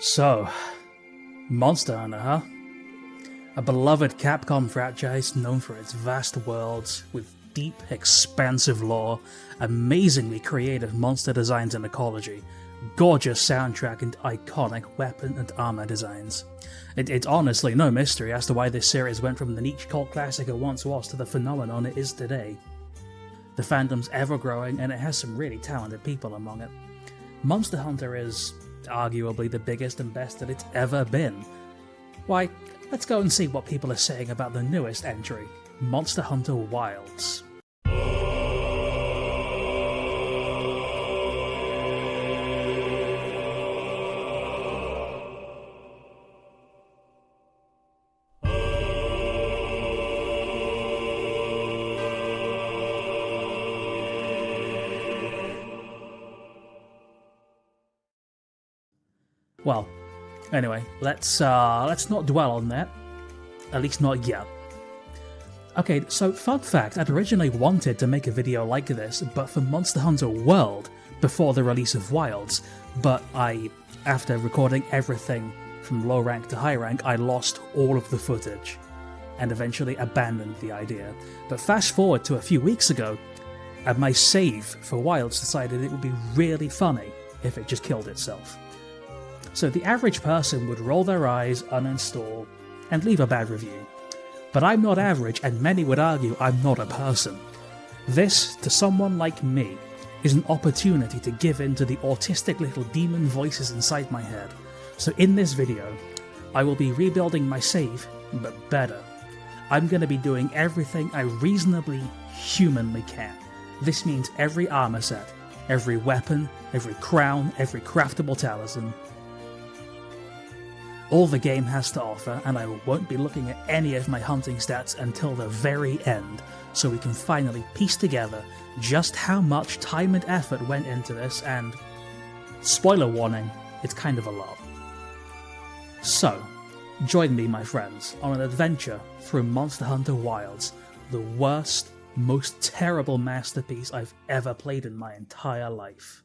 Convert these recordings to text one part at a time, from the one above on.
So, Monster Hunter, huh? A beloved Capcom franchise known for its vast worlds, with deep, expansive lore, amazingly creative monster designs and ecology, gorgeous soundtrack and iconic weapon and armor designs. It's honestly no mystery as to why this series went from the niche cult classic it once was to the phenomenon it is today. The fandom's ever growing and it has some really talented people among it. Monster Hunter is arguably the biggest and best that it's ever been. Why, let's go and see what people are saying about the newest entry, Monster Hunter Wilds. Well, anyway, let's not dwell on that. At least not yet. Okay, so fun fact, I'd originally wanted to make a video like this, but for Monster Hunter World, before the release of Wilds, but after recording everything from low rank to high rank, I lost all of the footage, and eventually abandoned the idea. But fast forward to a few weeks ago, and my save for Wilds decided it would be really funny if it just killed itself. So the average person would roll their eyes, uninstall, and leave a bad review. But I'm not average, and many would argue I'm not a person. This, to someone like me, is an opportunity to give in to the autistic little demon voices inside my head. So in this video, I will be rebuilding my save, but better. I'm going to be doing everything I reasonably, humanly can. This means every armor set, every weapon, every crown, every craftable talisman, all the game has to offer, and I won't be looking at any of my hunting stats until the very end, so we can finally piece together just how much time and effort went into this, and spoiler warning, it's kind of a lot. So, join me, my friends, on an adventure through Monster Hunter Wilds, the worst, most terrible masterpiece I've ever played in my entire life.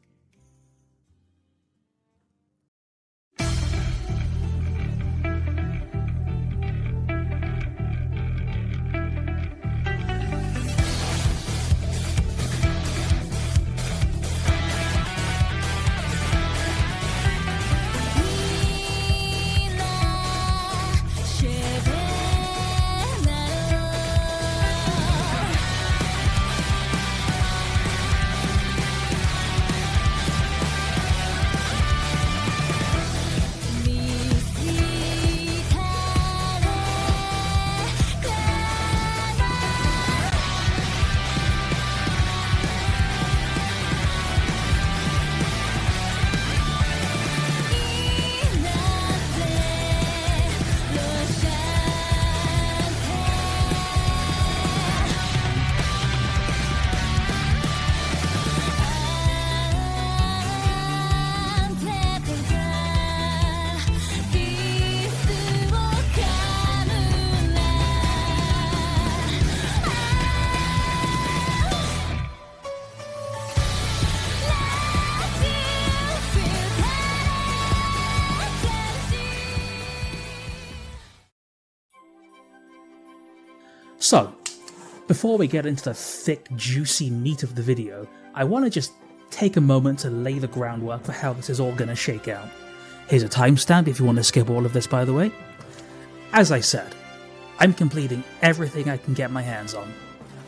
So, before we get into the thick, juicy meat of the video, I want to just take a moment to lay the groundwork for how this is all going to shake out. Here's a timestamp if you want to skip all of this, by the way. As I said, I'm completing everything I can get my hands on.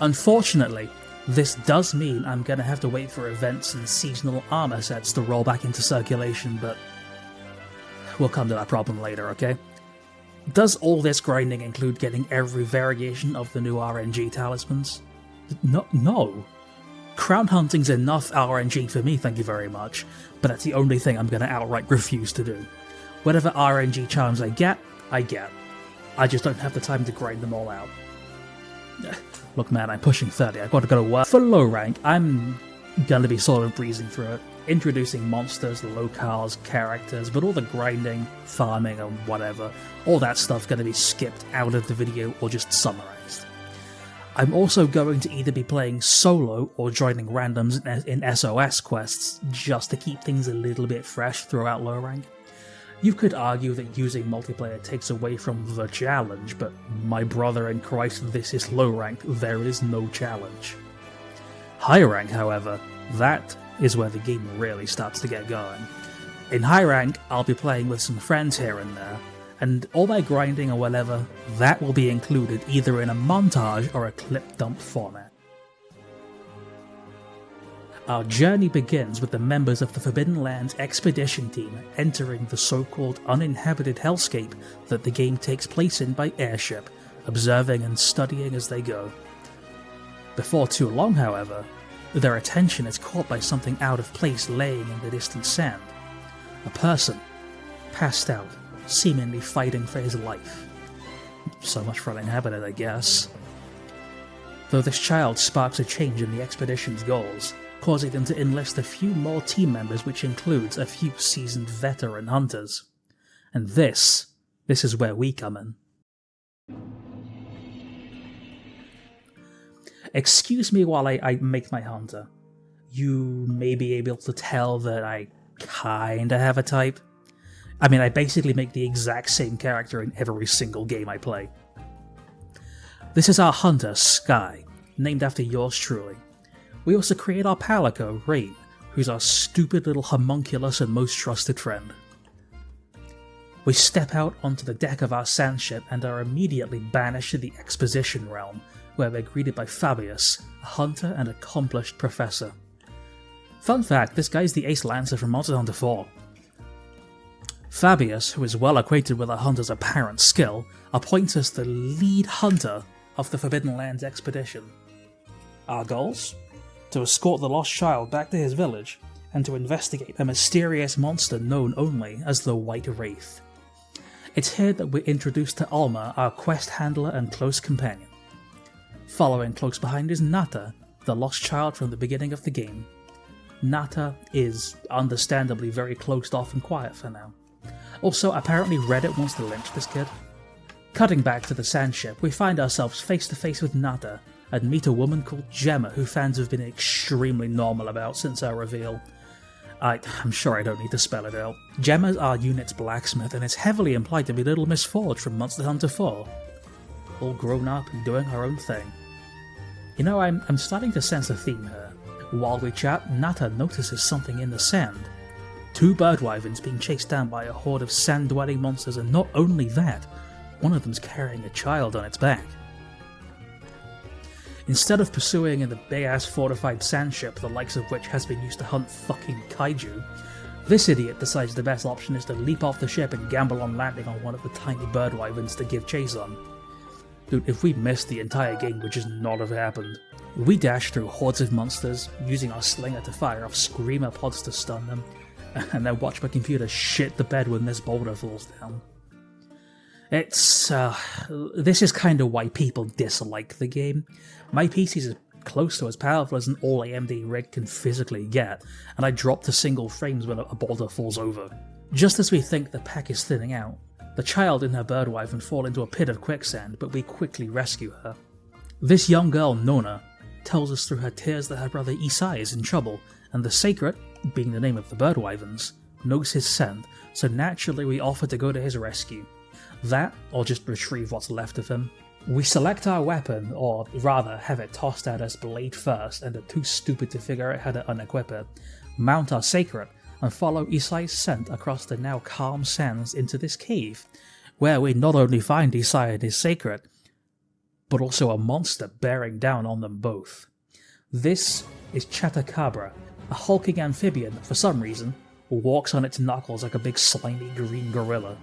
Unfortunately, this does mean I'm going to have to wait for events and seasonal armor sets to roll back into circulation, but we'll come to that problem later, okay? Does all this grinding include getting every variation of the new RNG talismans? No. Crown hunting's enough RNG for me, thank you very much, but that's the only thing I'm going to outright refuse to do. Whatever RNG charms I get. I just don't have the time to grind them all out. Look man, I'm pushing 30, I've got to go to work. For low rank, I'm gonna be sort of breezing through it, introducing monsters, locales, characters, but all the grinding, farming, and whatever, all that stuff's gonna be skipped out of the video or just summarized. I'm also going to either be playing solo or joining randoms in SOS quests, just to keep things a little bit fresh throughout low rank. You could argue that using multiplayer takes away from the challenge, but my brother in Christ, this is low rank, there is no challenge. High rank, however, that is where the game really starts to get going. In high rank, I'll be playing with some friends here and there, and all my grinding or whatever, that will be included either in a montage or a clip dump format. Our journey begins with the members of the Forbidden Lands expedition team entering the so-called uninhabited hellscape that the game takes place in by airship, observing and studying as they go. Before too long, however, their attention is caught by something out of place laying in the distant sand. A person, passed out, seemingly fighting for his life. So much for uninhabited, I guess. Though this child sparks a change in the expedition's goals, causing them to enlist a few more team members, which includes a few seasoned veteran hunters. And this is where we come in. Excuse me while I make my hunter. You may be able to tell that I kinda have a type. I mean, I basically make the exact same character in every single game I play. This is our hunter, Skye, named after yours truly. We also create our palico, Rainn, who's our stupid little homunculus and most trusted friend. We step out onto the deck of our sand ship and are immediately banished to the exposition realm, where we're greeted by Fabius, a hunter and accomplished professor. Fun fact, this guy's the Ace Lancer from Monster Hunter 4. Fabius, who is well acquainted with our hunter's apparent skill, appoints us the lead hunter of the Forbidden Lands expedition. Our goals? To escort the lost child back to his village, and to investigate a mysterious monster known only as the White Wraith. It's here that we're introduced to Alma, our quest handler and close companion. Following close behind is Nata, the lost child from the beginning of the game. Nata is, understandably, very closed off and quiet for now. Also, apparently Reddit wants to lynch this kid. Cutting back to the sand ship, we find ourselves face to face with Nata, and meet a woman called Gemma who fans have been extremely normal about since our reveal. I'm sure I don't need to spell it out. Gemma's our unit's blacksmith, and it's heavily implied to be Little Miss Forge from Monster Hunter 4. All grown up and doing her own thing. You know, I'm starting to sense a theme here. While we chat, Nata notices something in the sand. 2 bird wyverns being chased down by a horde of sand-dwelling monsters, and not only that, one of them's carrying a child on its back. Instead of pursuing in the big-ass fortified sand ship, the likes of which has been used to hunt fucking kaiju, this idiot decides the best option is to leap off the ship and gamble on landing on one of the tiny bird wyverns to give chase on. Dude, if we missed the entire game would just not have happened. We dash through hordes of monsters, using our slinger to fire off screamer pods to stun them, and then watch my computer shit the bed when this boulder falls down. This is kinda why people dislike the game. My PC's as close to as powerful as an all AMD rig can physically get, and I drop to single frames when a boulder falls over. Just as we think the pack is thinning out, the child and her bird wyvern fall into a pit of quicksand, but we quickly rescue her. This young girl, Nona, tells us through her tears that her brother Isai is in trouble, and the Sacred, being the name of the bird wyverns, knows his scent, so naturally we offer to go to his rescue. That, or just retrieve what's left of him. We select our weapon, or rather have it tossed at us blade first and are too stupid to figure out how to unequip it, mount our Sacred, and follow Isai's scent across the now calm sands into this cave, where we not only find Isai and his Sacred, but also a monster bearing down on them both. This is Chatacabra, a hulking amphibian that for some reason walks on its knuckles like a big slimy green gorilla.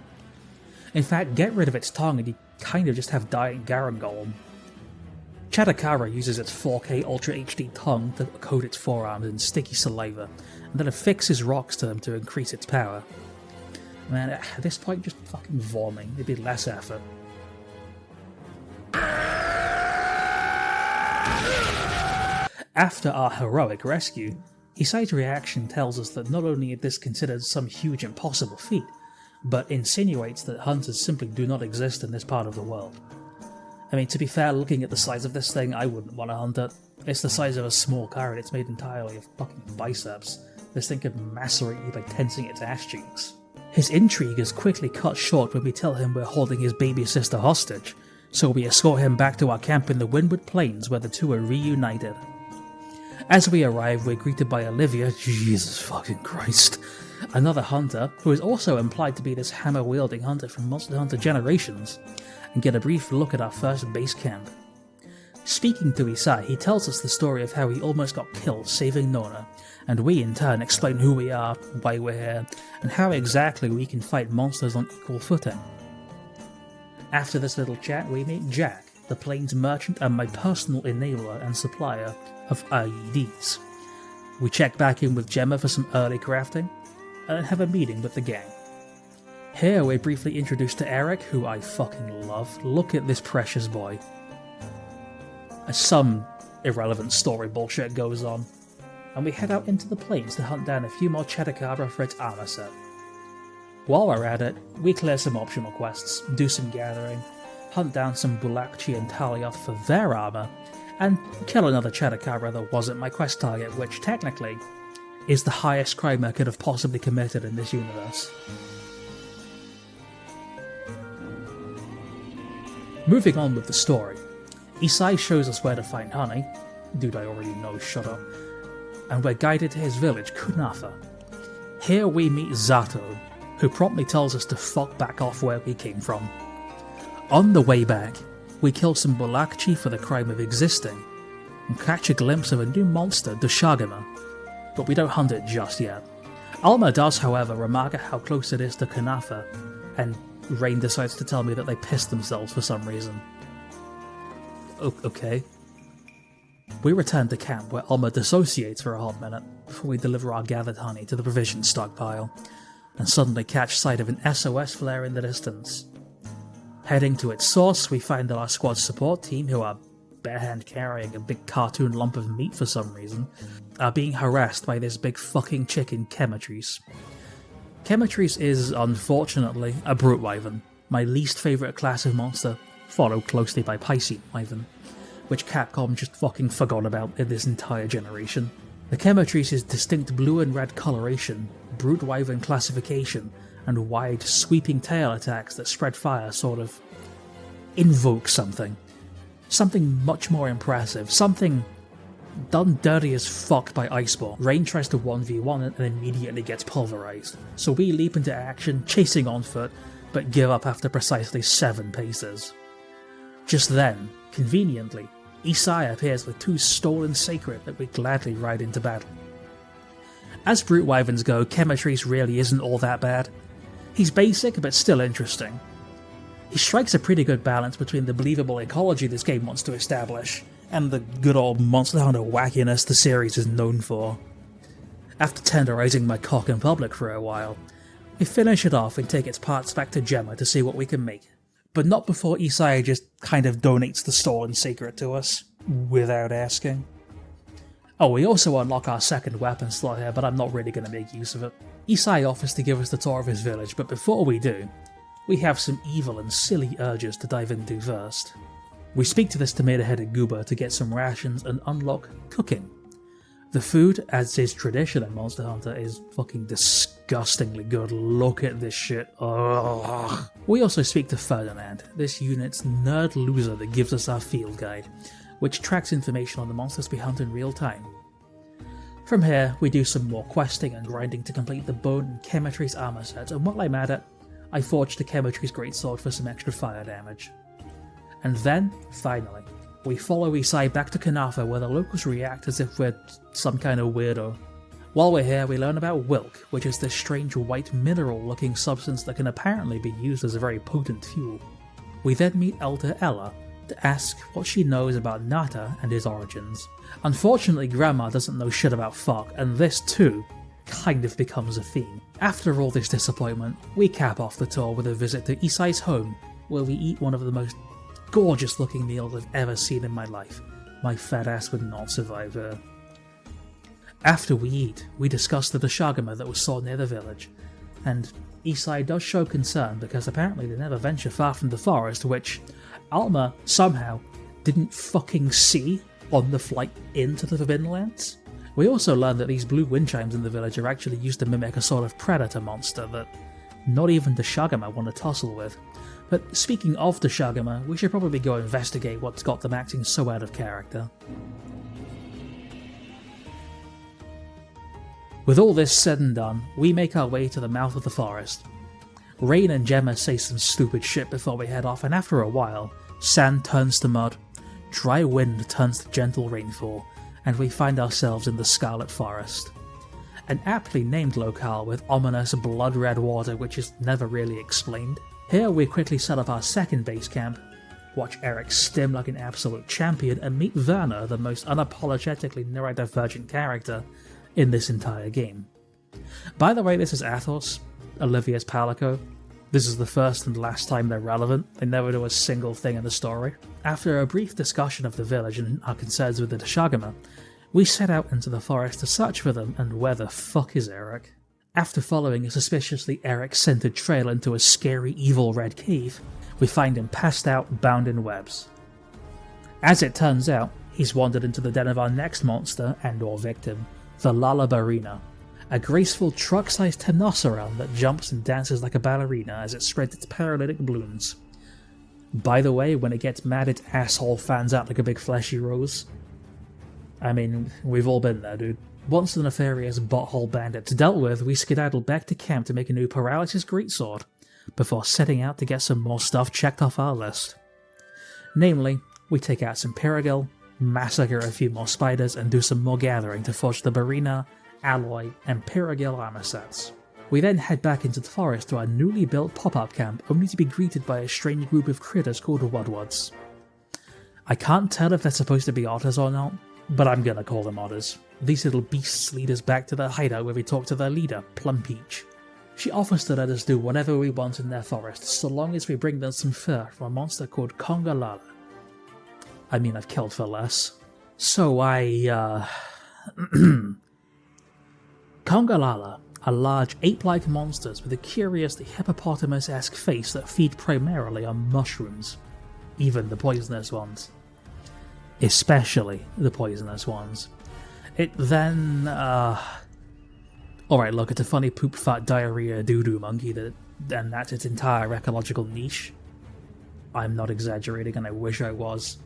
In fact, get rid of its tongue and you kind of just have dying Garen Golem. Chatacabra uses its 4K Ultra HD tongue to coat its forearms in sticky saliva, and then affixes rocks to them to increase its power. Man, at this point just fucking vorming, it'd be less effort. After our heroic rescue, Isai's reaction tells us that not only is this considered some huge impossible feat, but insinuates that hunters simply do not exist in this part of the world. I mean, to be fair, looking at the size of this thing, I wouldn't want to hunt it. It's the size of a small car and it's made entirely of fucking biceps. This thing could macerate you by tensing its ass cheeks. His intrigue is quickly cut short when we tell him we're holding his baby sister hostage, so we escort him back to our camp in the Windward Plains where the two are reunited. As we arrive, we're greeted by Olivia, Jesus fucking Christ, another hunter, who is also implied to be this hammer-wielding hunter from Monster Hunter Generations, and get a brief look at our first base camp. Speaking to Isai, he tells us the story of how he almost got killed saving Nona, and we in turn explain who we are, why we're here, and how exactly we can fight monsters on equal footing. After this little chat, we meet Jack, the plains merchant and my personal enabler and supplier of IEDs. We check back in with Gemma for some early crafting, and have a meeting with the gang. Here we're briefly introduced to Eric, who I fucking love. Look at this precious boy. Some irrelevant story bullshit goes on, and we head out into the plains to hunt down a few more Chedakabra for its armor set. While we're at it, we clear some optional quests, do some gathering, hunt down some Bulakchi and Talioth for their armor, and kill another Chedakabra that wasn't my quest target, which technically is the highest crime I could have possibly committed in this universe. Moving on with the story, Isai shows us where to find honey. Dude, I already know, shut up. And we're guided to his village, Kunafa. Here we meet Zato, who promptly tells us to fuck back off where we came from. On the way back, we kill some Bulakchi for the crime of existing, and catch a glimpse of a new monster, Dushagama, but we don't hunt it just yet. Alma does, however, remark at how close it is to Kunafa, and Rainn decides to tell me that they pissed themselves for some reason. Okay. We return to camp where Alma dissociates for a hot minute before we deliver our gathered honey to the provision stockpile, and suddenly catch sight of an SOS flare in the distance. Heading to its source, we find that our squad's support team, who are barehand carrying a big cartoon lump of meat for some reason, are being harassed by this big fucking chicken, Chemetries. Chemetries is, unfortunately, a brute wyvern, my least favourite class of monster, followed closely by Piscean wyvern, which Capcom just fucking forgot about in this entire generation. The Chemetries' distinct blue and red coloration, brute wyvern classification, and wide, sweeping tail attacks that spread fire sort of invoke something. Something much more impressive, something done dirty as fuck by Iceborne. Rainn tries to 1v1 it and immediately gets pulverized, so we leap into action, chasing on foot, but give up after precisely 7 paces. Just then, conveniently, Isai appears with 2 stolen sacred that we gladly ride into battle. As brute wyverns go, Chemetries really isn't all that bad. He's basic, but still interesting. He strikes a pretty good balance between the believable ecology this game wants to establish, and the good old Monster Hunter wackiness the series is known for. After tenderizing my cock in public for a while, we finish it off and take its parts back to Gemma to see what we can make. But not before Isai just kind of donates the stolen secret to us, without asking. Oh, we also unlock our second weapon slot here, but I'm not really going to make use of it. Isai offers to give us the tour of his village, but before we do, we have some evil and silly urges to dive into first. We speak to this tomato-headed goober to get some rations and unlock cooking. The food, as is tradition in Monster Hunter, is fucking disgustingly good. Look at this shit. Ugh. We also speak to Ferdinand, this unit's nerd loser that gives us our field guide, which tracks information on the monsters we hunt in real time. From here, we do some more questing and grinding to complete the Bone and Chemetries armor set, and while I'm at it, I forged the Chemetries greatsword for some extra fire damage. And then, finally, we follow Isai back to Kunafa where the locals react as if we're some kind of weirdo. While we're here, we learn about Wilk, which is this strange white mineral-looking substance that can apparently be used as a very potent fuel. We then meet Elder Ella to ask what she knows about Nata and his origins. Unfortunately, Grandma doesn't know shit about fuck, and this too kind of becomes a theme. After all this disappointment, we cap off the tour with a visit to Isai's home, where we eat one of the most gorgeous looking meals I've ever seen in my life. My fat ass would not survive her. After we eat, we discuss the Dushagama that was saw near the village, and Isai does show concern because apparently they never venture far from the forest, which Alma somehow didn't fucking see on the flight into the Forbidden Lands. We also learn that these blue wind chimes in the village are actually used to mimic a sort of predator monster that not even the Shagama want to tussle with. But speaking of the Shagama, we should probably go investigate what's got them acting so out of character. With all this said and done, we make our way to the mouth of the forest. Rainn and Gemma say some stupid shit before we head off, and after a while, sand turns to mud, dry wind turns to gentle rainfall, and we find ourselves in the Scarlet Forest. An aptly named locale with ominous blood-red water which is never really explained. Here we quickly set up our second base camp, watch Eric stim like an absolute champion, and meet Werner, the most unapologetically neurodivergent character in this entire game. By the way, this is Athos, Olivia's Palico. This is the first and last time they're relevant. They never do a single thing in the story. After a brief discussion of the village and our concerns with the Shagama, we set out into the forest to search for them, and where the fuck is Eric? After following a suspiciously Eric-centered trail into a scary evil red cave, we find him passed out, bound in webs. As it turns out, he's wandered into the den of our next monster and/or victim, the Lalabarina, a graceful truck-sized Tenoceron that jumps and dances like a ballerina as it spreads its paralytic balloons. By the way, when it gets mad, its asshole fans out like a big fleshy rose. I mean, we've all been there, dude. Once the nefarious butthole bandits dealt with, we skedaddled back to camp to make a new paralysis greatsword, before setting out to get some more stuff checked off our list. Namely, we take out some Perigil, massacre a few more spiders, and do some more gathering to forge the Barina, Alloy, and Perigil armor sets. We then head back into the forest to our newly built pop-up camp, only to be greeted by a strange group of critters called Wudwuds. I can't tell if they're supposed to be otters or not, but I'm gonna call them otters. These little beasts lead us back to their hideout where we talk to their leader, Plumpeach. She offers to let us do whatever we want in their forest, so long as we bring them some fur from a monster called Kongalala. I mean, I've killed for less. So Kongalala are large ape-like monsters with a curiously hippopotamus-esque face that feed primarily on mushrooms. Even the poisonous ones. Especially the poisonous ones. It then, Alright, look, it's a funny poop fat diarrhea doo-doo monkey, and that's its entire ecological niche. I'm not exaggerating, and I wish I was.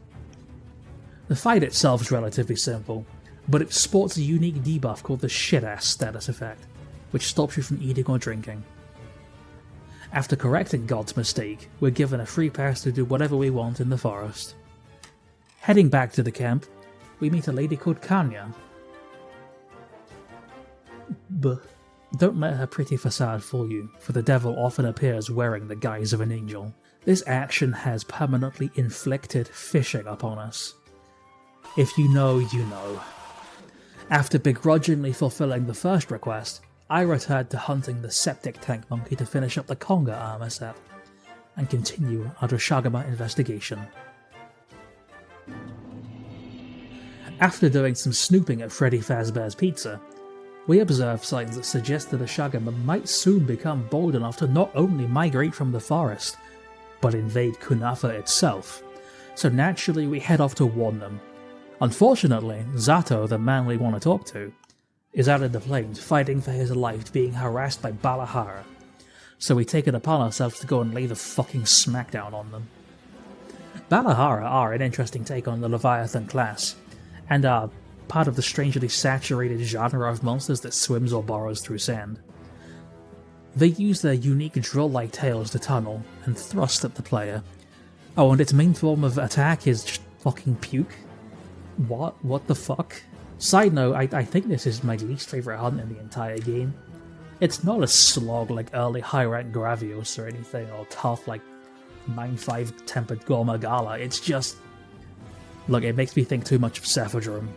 The fight itself is relatively simple, but it sports a unique debuff called the shit-ass status effect, which stops you from eating or drinking. After correcting God's mistake, we're given a free pass to do whatever we want in the forest. Heading back to the camp, we meet a lady called Kanya. But don't let her pretty facade fool you, for the devil often appears wearing the guise of an angel. This action has permanently inflicted fishing upon us. If you know, you know. After begrudgingly fulfilling the first request, I returned to hunting the septic tank monkey to finish up the Conga armor set, and continue our Shagama investigation. After doing some snooping at Freddy Fazbear's Pizza, we observe signs that suggest that the Shagama might soon become bold enough to not only migrate from the forest, but invade Kunafa itself, so naturally we head off to warn them. Unfortunately, Zato, the man we want to talk to, is out in the plains fighting for his life, being harassed by Balahara, so we take it upon ourselves to go and lay the fucking smackdown on them. Balahara are an interesting take on the Leviathan class, and are part of the strangely saturated genre of monsters that swims or burrows through sand. They use their unique drill-like tails to tunnel and thrust at the player. Oh, and its main form of attack is just fucking puke? What the fuck? Side note, I think this is my least favourite hunt in the entire game. It's not a slog like early high-rank Gravios or anything, or tough like 9-5 Tempered Gormagala, it's just... Look, it makes me think too much of Cephadrum.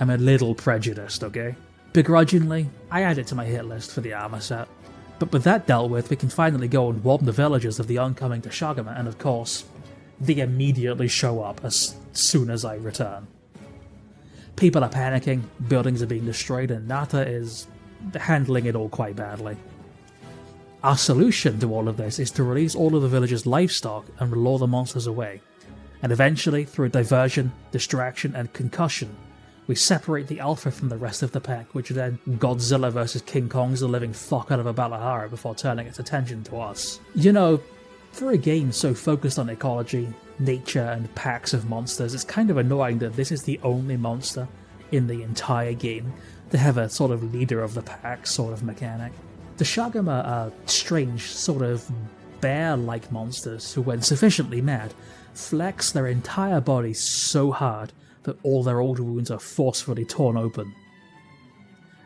I'm a little prejudiced, okay? Begrudgingly, I add it to my hit list for the armor set. But with that dealt with, we can finally go and warn the villagers of the oncoming Tashagama, and of course, they immediately show up as soon as I return. People are panicking, buildings are being destroyed, and Nata is handling it all quite badly. Our solution to all of this is to release all of the villagers' livestock and lure the monsters away, and eventually, through diversion, distraction, and concussion, We separate the alpha from the rest of the pack, which then Godzilla vs King Kong's the living fuck out of a Valahara before turning its attention to us. You know, for a game so focused on ecology, nature and packs of monsters, it's kind of annoying that this is the only monster in the entire game to have a sort of leader of the pack sort of mechanic. The Shagama are strange, sort of bear-like monsters who, when sufficiently mad, flex their entire bodies so hard that all their old wounds are forcefully torn open.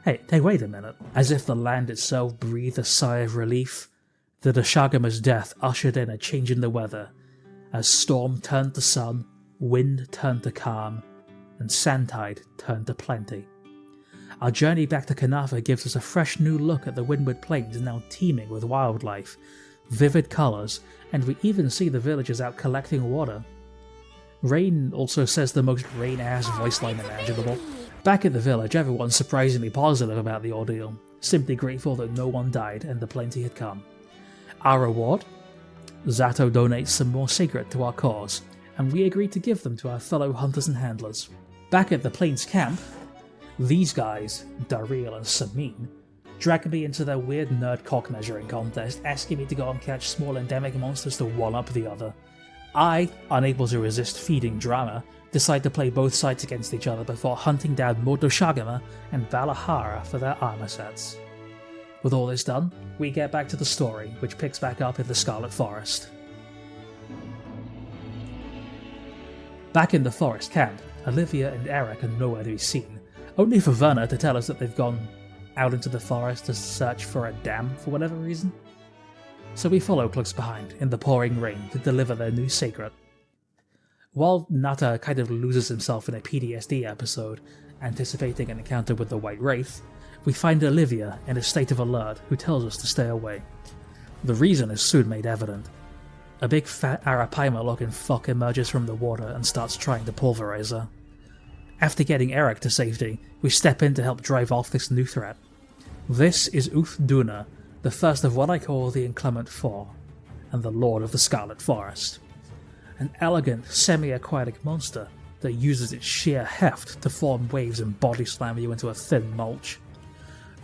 Hey, wait a minute. As if the land itself breathed a sigh of relief, the Shagama's death ushered in a change in the weather, as storm turned to sun, wind turned to calm, and sandtide turned to plenty. Our journey back to Kanafa gives us a fresh new look at the Windward Plains now teeming with wildlife, vivid colours, and we even see the villagers out collecting water. Rainn also says the most Rainn-ass voice line imaginable. Back at the village, everyone's surprisingly positive about the ordeal, simply grateful that no one died and the plenty had come. Our reward? Zato donates some more sacred to our cause, and we agree to give them to our fellow hunters and handlers. Back at the Plains camp, these guys, Dariel and Samin, drag me into their weird nerd cock measuring contest, asking me to go and catch small endemic monsters to one-up the other. I, unable to resist feeding drama, decide to play both sides against each other before hunting down Moto Shagama and Valahara for their armor sets. With all this done, we get back to the story, which picks back up in the Scarlet Forest. Back in the forest camp, Olivia and Eric are nowhere to be seen, only for Verna to tell us that they've gone out into the forest to search for a dam for whatever reason. So we follow close behind in the pouring rain to deliver their new sacred. While Nata kind of loses himself in a PTSD episode, anticipating an encounter with the White Wraith, we find Olivia in a state of alert who tells us to stay away. The reason is soon made evident. A big fat Arapaima looking fuck emerges from the water and starts trying to pulverize her. After getting Eric to safety, we step in to help drive off this new threat. This is Duna, the first of what I call the Inclement Four, and the Lord of the Scarlet Forest. An elegant, semi-aquatic monster that uses its sheer heft to form waves and body slam you into a thin mulch.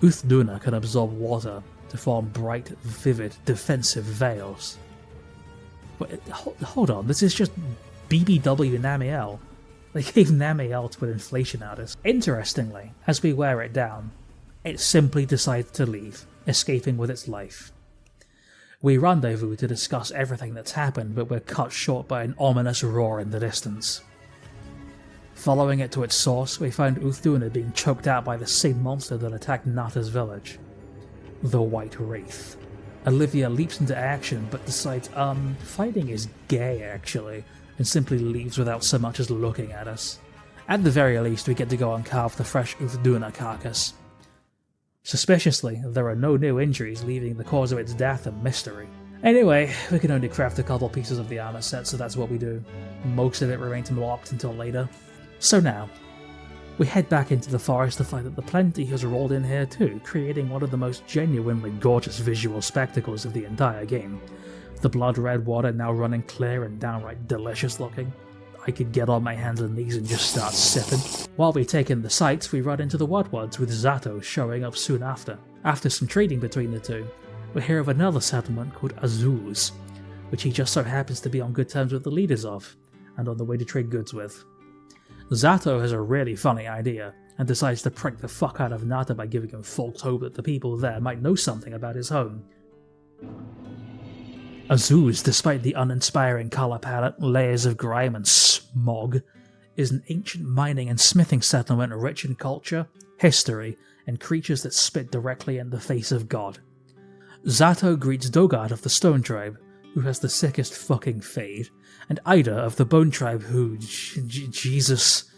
Duna can absorb water to form bright, vivid, defensive veils. But hold on, this is just BBW Namiel. They gave Namiel to an inflation artist. Interestingly, as we wear it down, it simply decides to leave, escaping with its life. We rendezvous to discuss everything that's happened, but we're cut short by an ominous roar in the distance. Following it to its source, we find Duna being choked out by the same monster that attacked Nata's village. The White Wraith. Olivia leaps into action, but decides, fighting is gay actually, and simply leaves without so much as looking at us. At the very least, we get to go and carve the fresh Duna carcass. Suspiciously, there are no new injuries, leaving the cause of its death a mystery. Anyway, we can only craft a couple pieces of the armor set, so that's what we do. Most of it remains locked until later. So now, we head back into the forest to find that the plenty has rolled in here too, creating one of the most genuinely gorgeous visual spectacles of the entire game. The blood-red water now running clear and downright delicious looking. I could get on my hands and knees and just start sipping. While we take in the sights, we run into the Wudwuds with Zato showing up soon after. After some trading between the two, we hear of another settlement called Azuz, which he just so happens to be on good terms with the leaders of, and on the way to trade goods with. Zato has a really funny idea, and decides to prank the fuck out of Nata by giving him false hope that the people there might know something about his home. Azuz, despite the uninspiring colour palette, layers of grime and smog, is an ancient mining and smithing settlement rich in culture, history, and creatures that spit directly in the face of God. Zato greets Dogard of the Stone Tribe, who has the sickest fucking fade, and Ida of the Bone Tribe who... Jesus...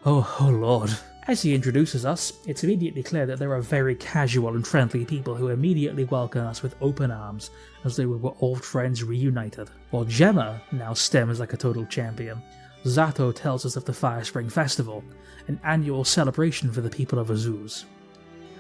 Oh lord. As he introduces us, it's immediately clear that there are very casual and friendly people who immediately welcome us with open arms, as though we were old friends reunited. While Gemma now stems like a total champion, Zato tells us of the Fire Spring Festival, an annual celebration for the people of Azuz.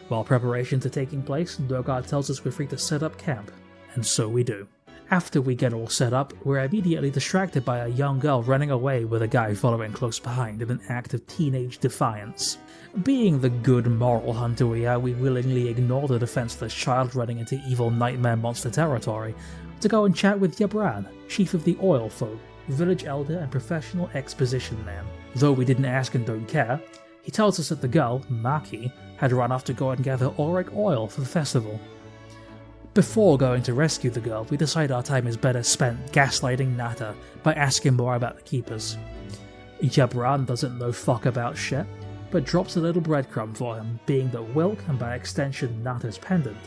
While preparations are taking place, Dogard tells us we're free to set up camp, and so we do. After we get all set up, we're immediately distracted by a young girl running away with a guy following close behind in an act of teenage defiance. Being the good moral hunter we are, we willingly ignore the defenseless child running into evil nightmare monster territory to go and chat with Yabran, chief of the oil folk, village elder and professional exposition man. Though we didn't ask and don't care, he tells us that the girl, Maki, had run off to go and gather auric oil for the festival. Before going to rescue the girl, we decide our time is better spent gaslighting Nata by asking more about the keepers. Yabran doesn't know fuck about shit, but drops a little breadcrumb for him, being that Wilk, and by extension Nata's pendant,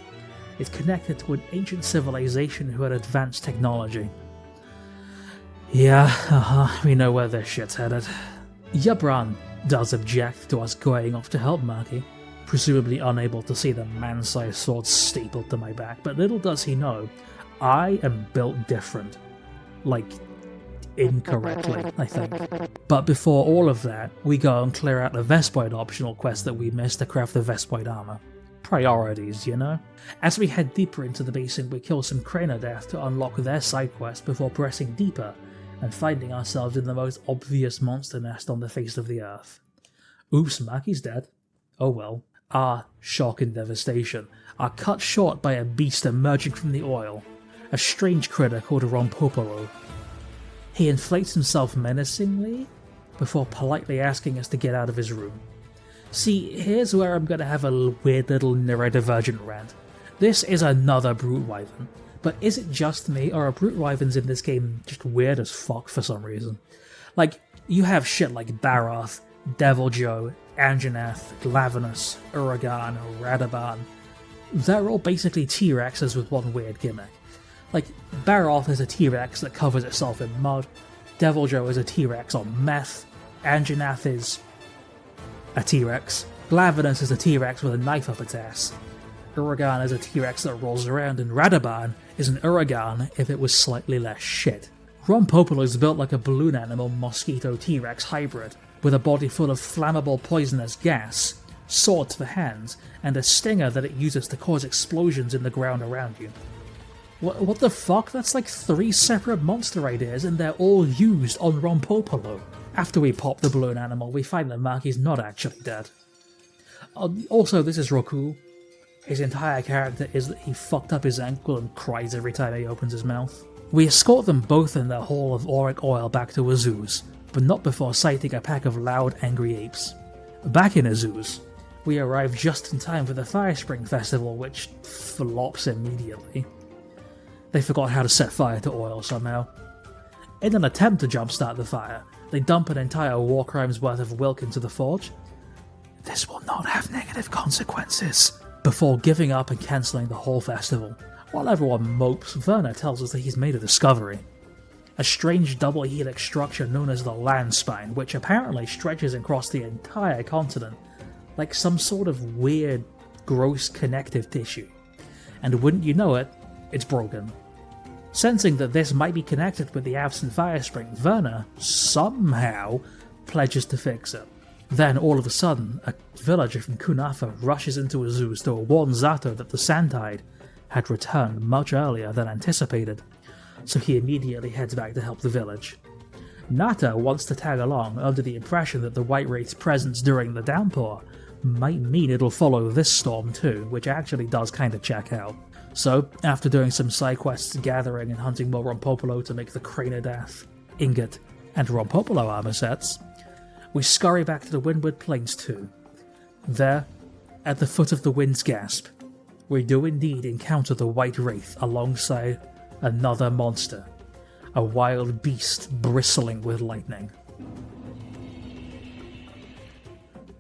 is connected to an ancient civilization who had advanced technology. Yeah, we know where this shit's headed. Yabran does object to us going off to help Maki, presumably unable to see the man-sized sword stapled to my back, but little does he know, I am built different. Like, incorrectly, I think. But before all of that, we go and clear out the Vespoid optional quest that we missed to craft the Vespoid armor. Priorities, you know? As we head deeper into the basin, we kill some Cranodath to unlock their side quest before pressing deeper and finding ourselves in the most obvious monster nest on the face of the earth. Oops, Maki's dead. Oh well. Our shock and devastation are cut short by a beast emerging from the oil, a strange critter called Rompopolo. He inflates himself menacingly before politely asking us to get out of his room. See, here's where I'm gonna have a weird little neurodivergent rant. This is another Brute Wyvern, but is it just me, or are Brute Wyverns in this game just weird as fuck for some reason? Like, you have shit like Baroth, Deviljho, Anjanath, Glavenus, Uragan, Radaban. They're all basically T-Rexes with one weird gimmick. Like, Baroth is a T-Rex that covers itself in mud, Deviljho is a T-Rex on meth, Anjanath is a T-Rex, Glavenus is a T-Rex with a knife up its ass, Uragan is a T-Rex that rolls around, and Radaban is an Uragan if it was slightly less shit. Rompopolo is built like a balloon animal mosquito T-Rex hybrid, with a body full of flammable poisonous gas, swords for hands, and a stinger that it uses to cause explosions in the ground around you. What the fuck? That's like 3 separate monster ideas and they're all used on Rompopolo. After we pop the balloon animal, we find that Maki's not actually dead. Also, this is Roku. His entire character is that he fucked up his ankle and cries every time he opens his mouth. We escort them both and their haul of auric oil back to Azuz, but not before sighting a pack of loud, angry apes. Back in Azuz, we arrive just in time for the Fire Spring Festival, which flops immediately. They forgot how to set fire to oil somehow. In an attempt to jumpstart the fire, they dump an entire war crime's worth of Wilk into the forge. This will not have negative consequences. Before giving up and cancelling the whole festival. While everyone mopes, Werner tells us that he's made a discovery. A strange double helix structure known as the land spine, which apparently stretches across the entire continent, like some sort of weird, gross connective tissue. And wouldn't you know it, it's broken. Sensing that this might be connected with the absent fire spring, Werner, somehow, pledges to fix it. Then, all of a sudden, a villager from Kunafa rushes into Azuz to warn Zato that the Sandtide had returned much earlier than anticipated, so he immediately heads back to help the village. Nata wants to tag along under the impression that the White Wraith's presence during the downpour might mean it'll follow this storm too, which actually does kinda check out. So, after doing some side quests, gathering and hunting more Rompopolo to make the Cranodath, Ingot, and Rompopolo armor sets, we scurry back to the Windward Plains too. There, at the foot of the Wind's Gasp, we do indeed encounter the White Wraith alongside another monster, a wild beast bristling with lightning.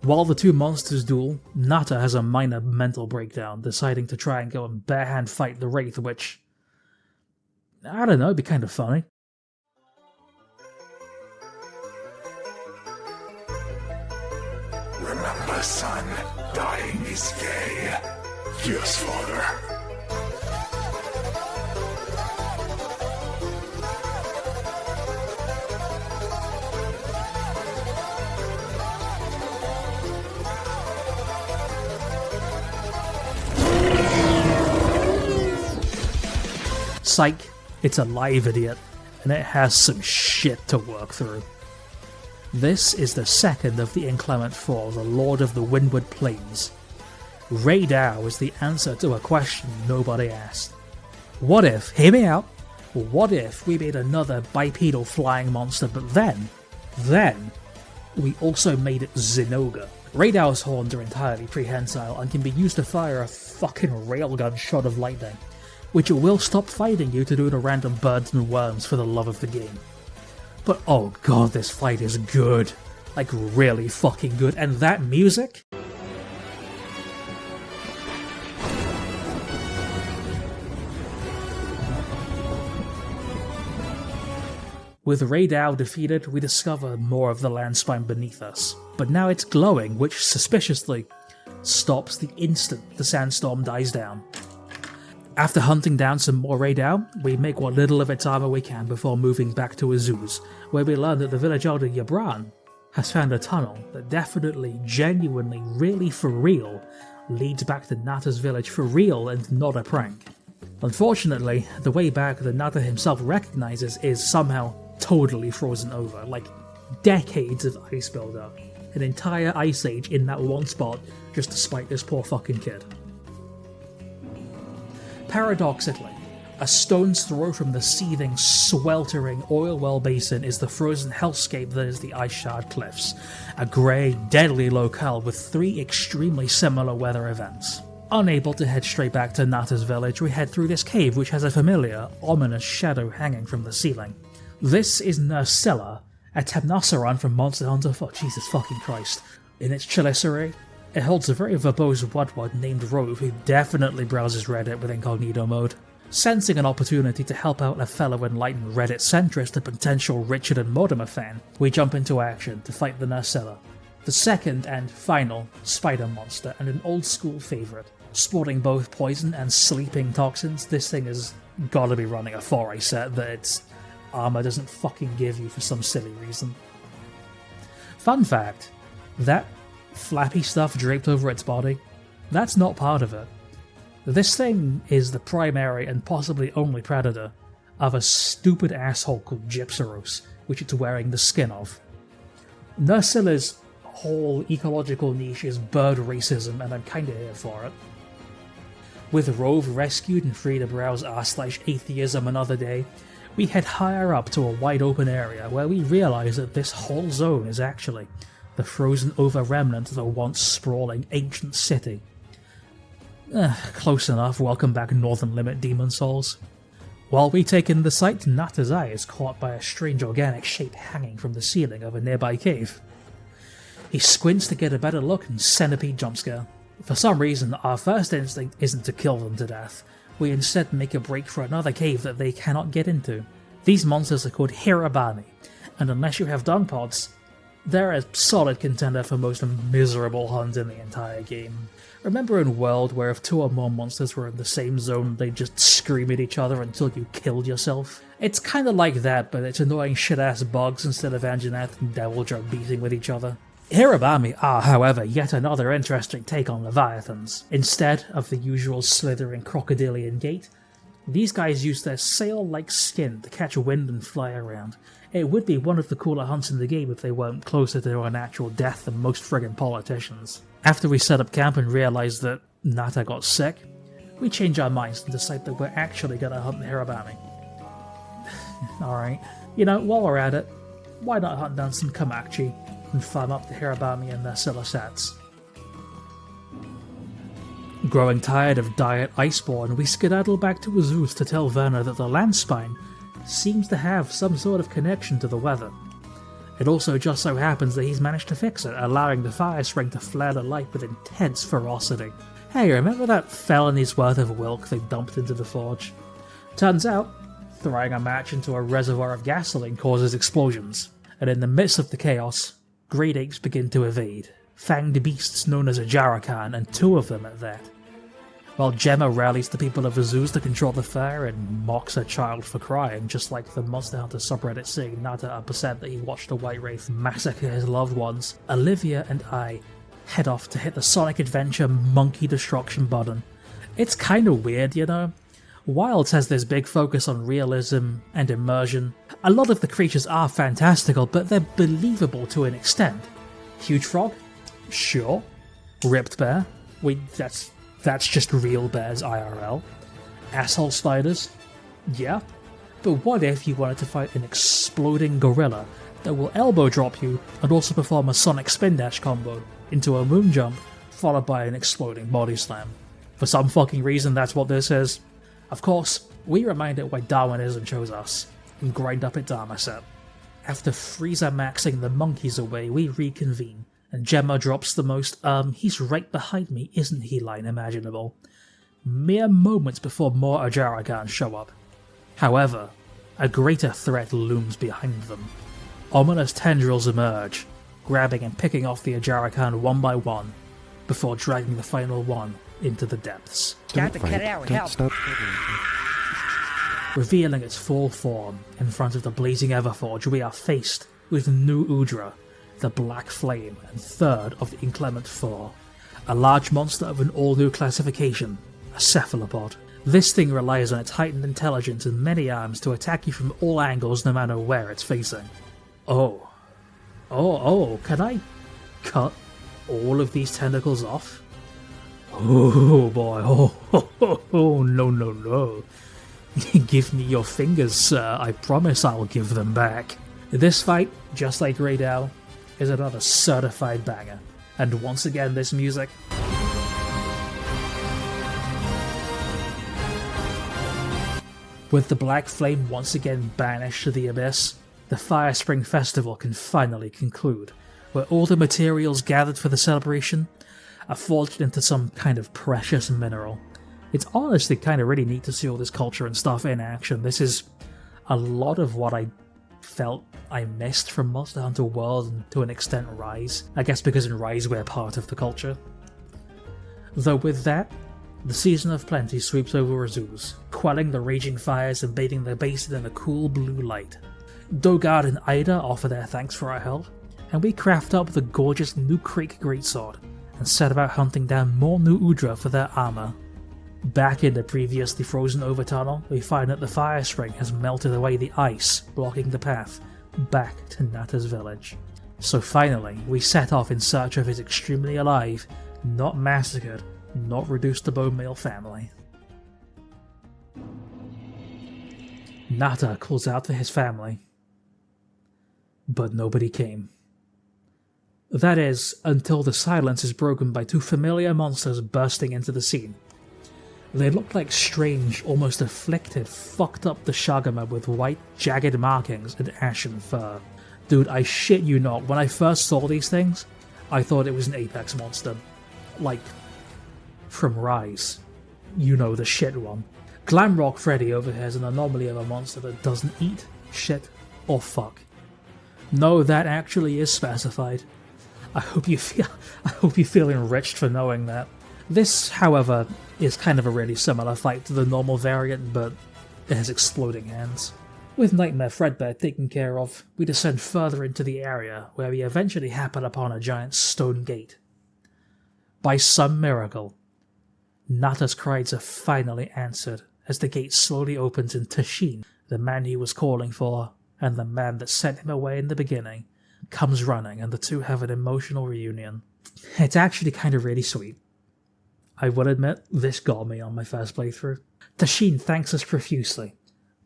While the two monsters duel, Nata has a minor mental breakdown, deciding to try and go and barehand fight the Wraith, which, I don't know, it'd be kind of funny. Remember, son, dying is gay. Yes, father. Psych, It's a live idiot, and it has some shit to work through. This is the second of the Inclement Four, the Lord of the Windward Plains. Rainn is the answer to a question nobody asked. What if, hear me out, what if we made another bipedal flying monster, but then, we also made it Zinogre. Rainn's horns are entirely prehensile and can be used to fire a fucking railgun shot of lightning, which will stop fighting you to do the random birds and worms for the love of the game. But oh god, this fight is good. Like really fucking good, and that music? With Rainn defeated, we discover more of the land spine beneath us, but now it's glowing, which suspiciously stops the instant the sandstorm dies down. After hunting down some more Rainn, we make what little of its armor we can before moving back to Azuz, where we learn that the village elder Yabran has found a tunnel that definitely, genuinely, really for real, leads back to Nata's village for real and not a prank. Unfortunately, the way back that Nata himself recognizes is somehow totally frozen over, like decades of ice buildup, an entire ice age in that one spot just to spite this poor fucking kid. Paradoxically, a stone's throw from the seething, sweltering oil well basin is the frozen hellscape that is the Ice Shard Cliffs, a grey, deadly locale with 3 extremely similar weather events. Unable to head straight back to Nata's village, we head through this cave which has a familiar, ominous shadow hanging from the ceiling. This is Nursilla, a Temnoceron from Monster Hunter Jesus fucking Christ. In its chalicery, it holds a very verbose Wudwud named Rove who definitely browses Reddit with incognito mode. Sensing an opportunity to help out a fellow enlightened Reddit centrist and potential Richard and Mortimer fan, we jump into action to fight the Nursilla, the second and final spider monster and an old school favourite. Sporting both poison and sleeping toxins, this thing has gotta be running a 4A set that its armor doesn't fucking give you for some silly reason. Fun fact, that flappy stuff draped over its body, that's not part of it. This thing is the primary and possibly only predator of a stupid asshole called Gypsaros, which it's wearing the skin of. Nursilla's whole ecological niche is bird racism, and I'm kinda here for it. With Rove rescued and free to browse r/atheism another day, we head higher up to a wide open area where we realise that this whole zone is actually the frozen over remnant of a once sprawling ancient city. Close enough, welcome back Northern Limit Demon Souls. While we take in the sight, Nata's eye is caught by a strange organic shape hanging from the ceiling of a nearby cave. He squints to get a better look and centipede jumpscare. For some reason, our first instinct isn't to kill them to death. We instead make a break for another cave that they cannot get into. These monsters are called Hirabani, and unless you have dung pods, they're a solid contender for most miserable hunt in the entire game. Remember in World where if 2 or more monsters were in the same zone, they'd just scream at each other until you killed yourself? It's kinda like that, but it's annoying shit-ass bugs instead of Anjanath and Deviljard beating with each other. Hirabami are, however, yet another interesting take on Leviathans. Instead of the usual slithering crocodilian gait, these guys use their sail-like skin to catch wind and fly around. It would be one of the cooler hunts in the game if they weren't closer to a natural death than most friggin' politicians. After we set up camp and realise that Nata got sick, we change our minds and decide that we're actually gonna hunt the Hirabami. Alright, you know, while we're at it, why not hunt down some Kamachi and farm up the Hirabami and their Silasats? Growing tired of Diet Iceborne, we skedaddle back to Azuz to tell Werner that the Landspine seems to have some sort of connection to the weather. It also just so happens that he's managed to fix it, allowing the fire spring to flare the light with intense ferocity. Hey, remember that felony's worth of wilk they dumped into the forge? Turns out, throwing a match into a reservoir of gasoline causes explosions, and in the midst of the chaos, great apes begin to evade, fanged beasts known as a Jarakan, and 2 of them at that. While Gemma rallies the people of Azuz to control the fire and mocks her child for crying, just like the Monster Hunter subreddit saying Nata upset that he watched a White Wraith massacre his loved ones, Olivia and I head off to hit the Sonic Adventure monkey destruction button. It's kinda weird, you know? Wilds has this big focus on realism and immersion. A lot of the creatures are fantastical, but they're believable to an extent. Huge frog? Sure. Ripped bear? That's just real bears IRL. Asshole spiders? Yeah. But what if you wanted to fight an exploding gorilla that will elbow drop you and also perform a sonic spin dash combo into a moon jump followed by an exploding body slam? For some fucking reason, that's what this is. Of course, we reminded why Darwinism chose us, and grind up at Dharmaset. After Frieza maxing the monkeys away, we reconvene, and Gemma drops the most he's right behind me, isn't he line imaginable, mere moments before more Ajarakan show up. However, a greater threat looms behind them. Ominous tendrils emerge, grabbing and picking off the Ajarakan one by one, before dragging the final one into the depths. Got to cut out, help! Revealing its full form, in front of the blazing Everforge, we are faced with New Udra, the Black Flame and third of the Inclement Four, a large monster of an all-new classification, a cephalopod. This thing relies on its heightened intelligence and many arms to attack you from all angles no matter where it's facing. Oh, can I cut all of these tentacles off? Oh boy, no. Give me your fingers, sir, I promise I'll give them back. This fight, just like Raydal, is another certified banger, and once again this music... With the Black Flame once again banished to the Abyss, the Fire Spring Festival can finally conclude, where all the materials gathered for the celebration are forged into some kind of precious mineral. It's honestly kind of really neat to see all this culture and stuff in action. This is a lot of what I felt I missed from Monster Hunter World and to an extent Rise. I guess because in Rise we're part of the culture. Though with that, the Season of Plenty sweeps over Azuz, quelling the raging fires and bathing their basin in a cool blue light. Dogard and Ida offer their thanks for our help, and we craft up the gorgeous New Creek Greatsword and set about hunting down more New Udra for their armor. Back in the previously frozen over tunnel, we find that the fire spring has melted away the ice, blocking the path back to Nata's village. So finally, we set off in search of his extremely alive, not massacred, not reduced to bone meal family. Nata calls out for his family, but nobody came. That is, until the silence is broken by two familiar monsters bursting into the scene. They look like strange, almost afflicted, fucked up Dashagama with white, jagged markings and ashen fur. Dude, I shit you not, when I first saw these things, I thought it was an Apex monster. Like, from Rise. You know, the shit one. Glamrock Freddy over here is an anomaly of a monster that doesn't eat, shit, or fuck. No, that actually is specified. I hope you feel enriched for knowing that. This, however, is kind of a really similar fight to the normal variant, but it has exploding hands. With Nightmare Fredbear taken care of, we descend further into the area, where we eventually happen upon a giant stone gate. By some miracle, Nata's cries are finally answered, as the gate slowly opens and Tashin, the man he was calling for, and the man that sent him away in the beginning, comes running, and the two have an emotional reunion. It's actually kind of really sweet. I will admit, this got me on my first playthrough. Tashin thanks us profusely,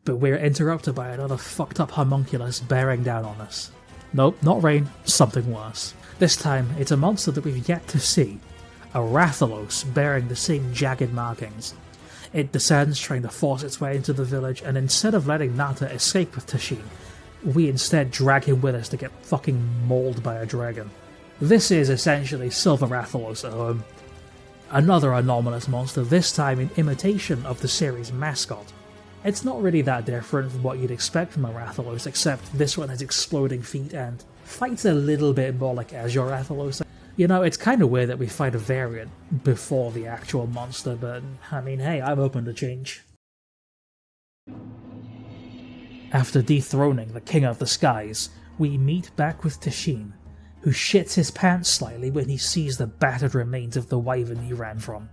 but we're interrupted by another fucked up homunculus bearing down on us. Nope, not Rainn, something worse. This time, it's a monster that we've yet to see, a Rathalos bearing the same jagged markings. It descends, trying to force its way into the village, and instead of letting Nata escape with Tashin, we instead drag him with us to get fucking mauled by a dragon. This is essentially Silver Rathalos at home. Another anomalous monster, this time in imitation of the series' mascot. It's not really that different from what you'd expect from a Rathalos, except this one has exploding feet and fights a little bit more like Azure Rathalos. You know, it's kind of weird that we fight a variant before the actual monster, but I mean, hey, I'm open to change. After dethroning the King of the Skies, we meet back with Tashin, who shits his pants slightly when he sees the battered remains of the wyvern he ran from.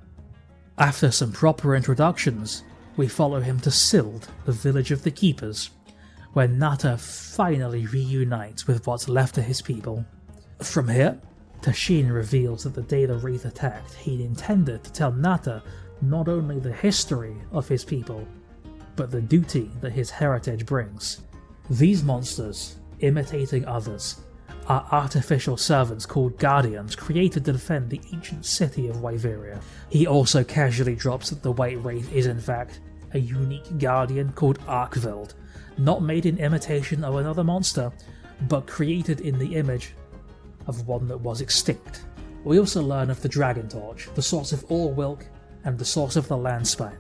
After some proper introductions, we follow him to Sild, the village of the Keepers, where Nata finally reunites with what's left of his people. From here, Tashin reveals that the day the Wraith attacked, he'd intended to tell Nata not only the history of his people, but the duty that his heritage brings. These monsters, imitating others, are artificial servants called Guardians created to defend the ancient city of Wyveria. He also casually drops that the White Wraith is in fact a unique Guardian called Arkveld, not made in imitation of another monster, but created in the image of one that was extinct. We also learn of the Dragon Torch, the source of all Wilk and the source of the Landspine,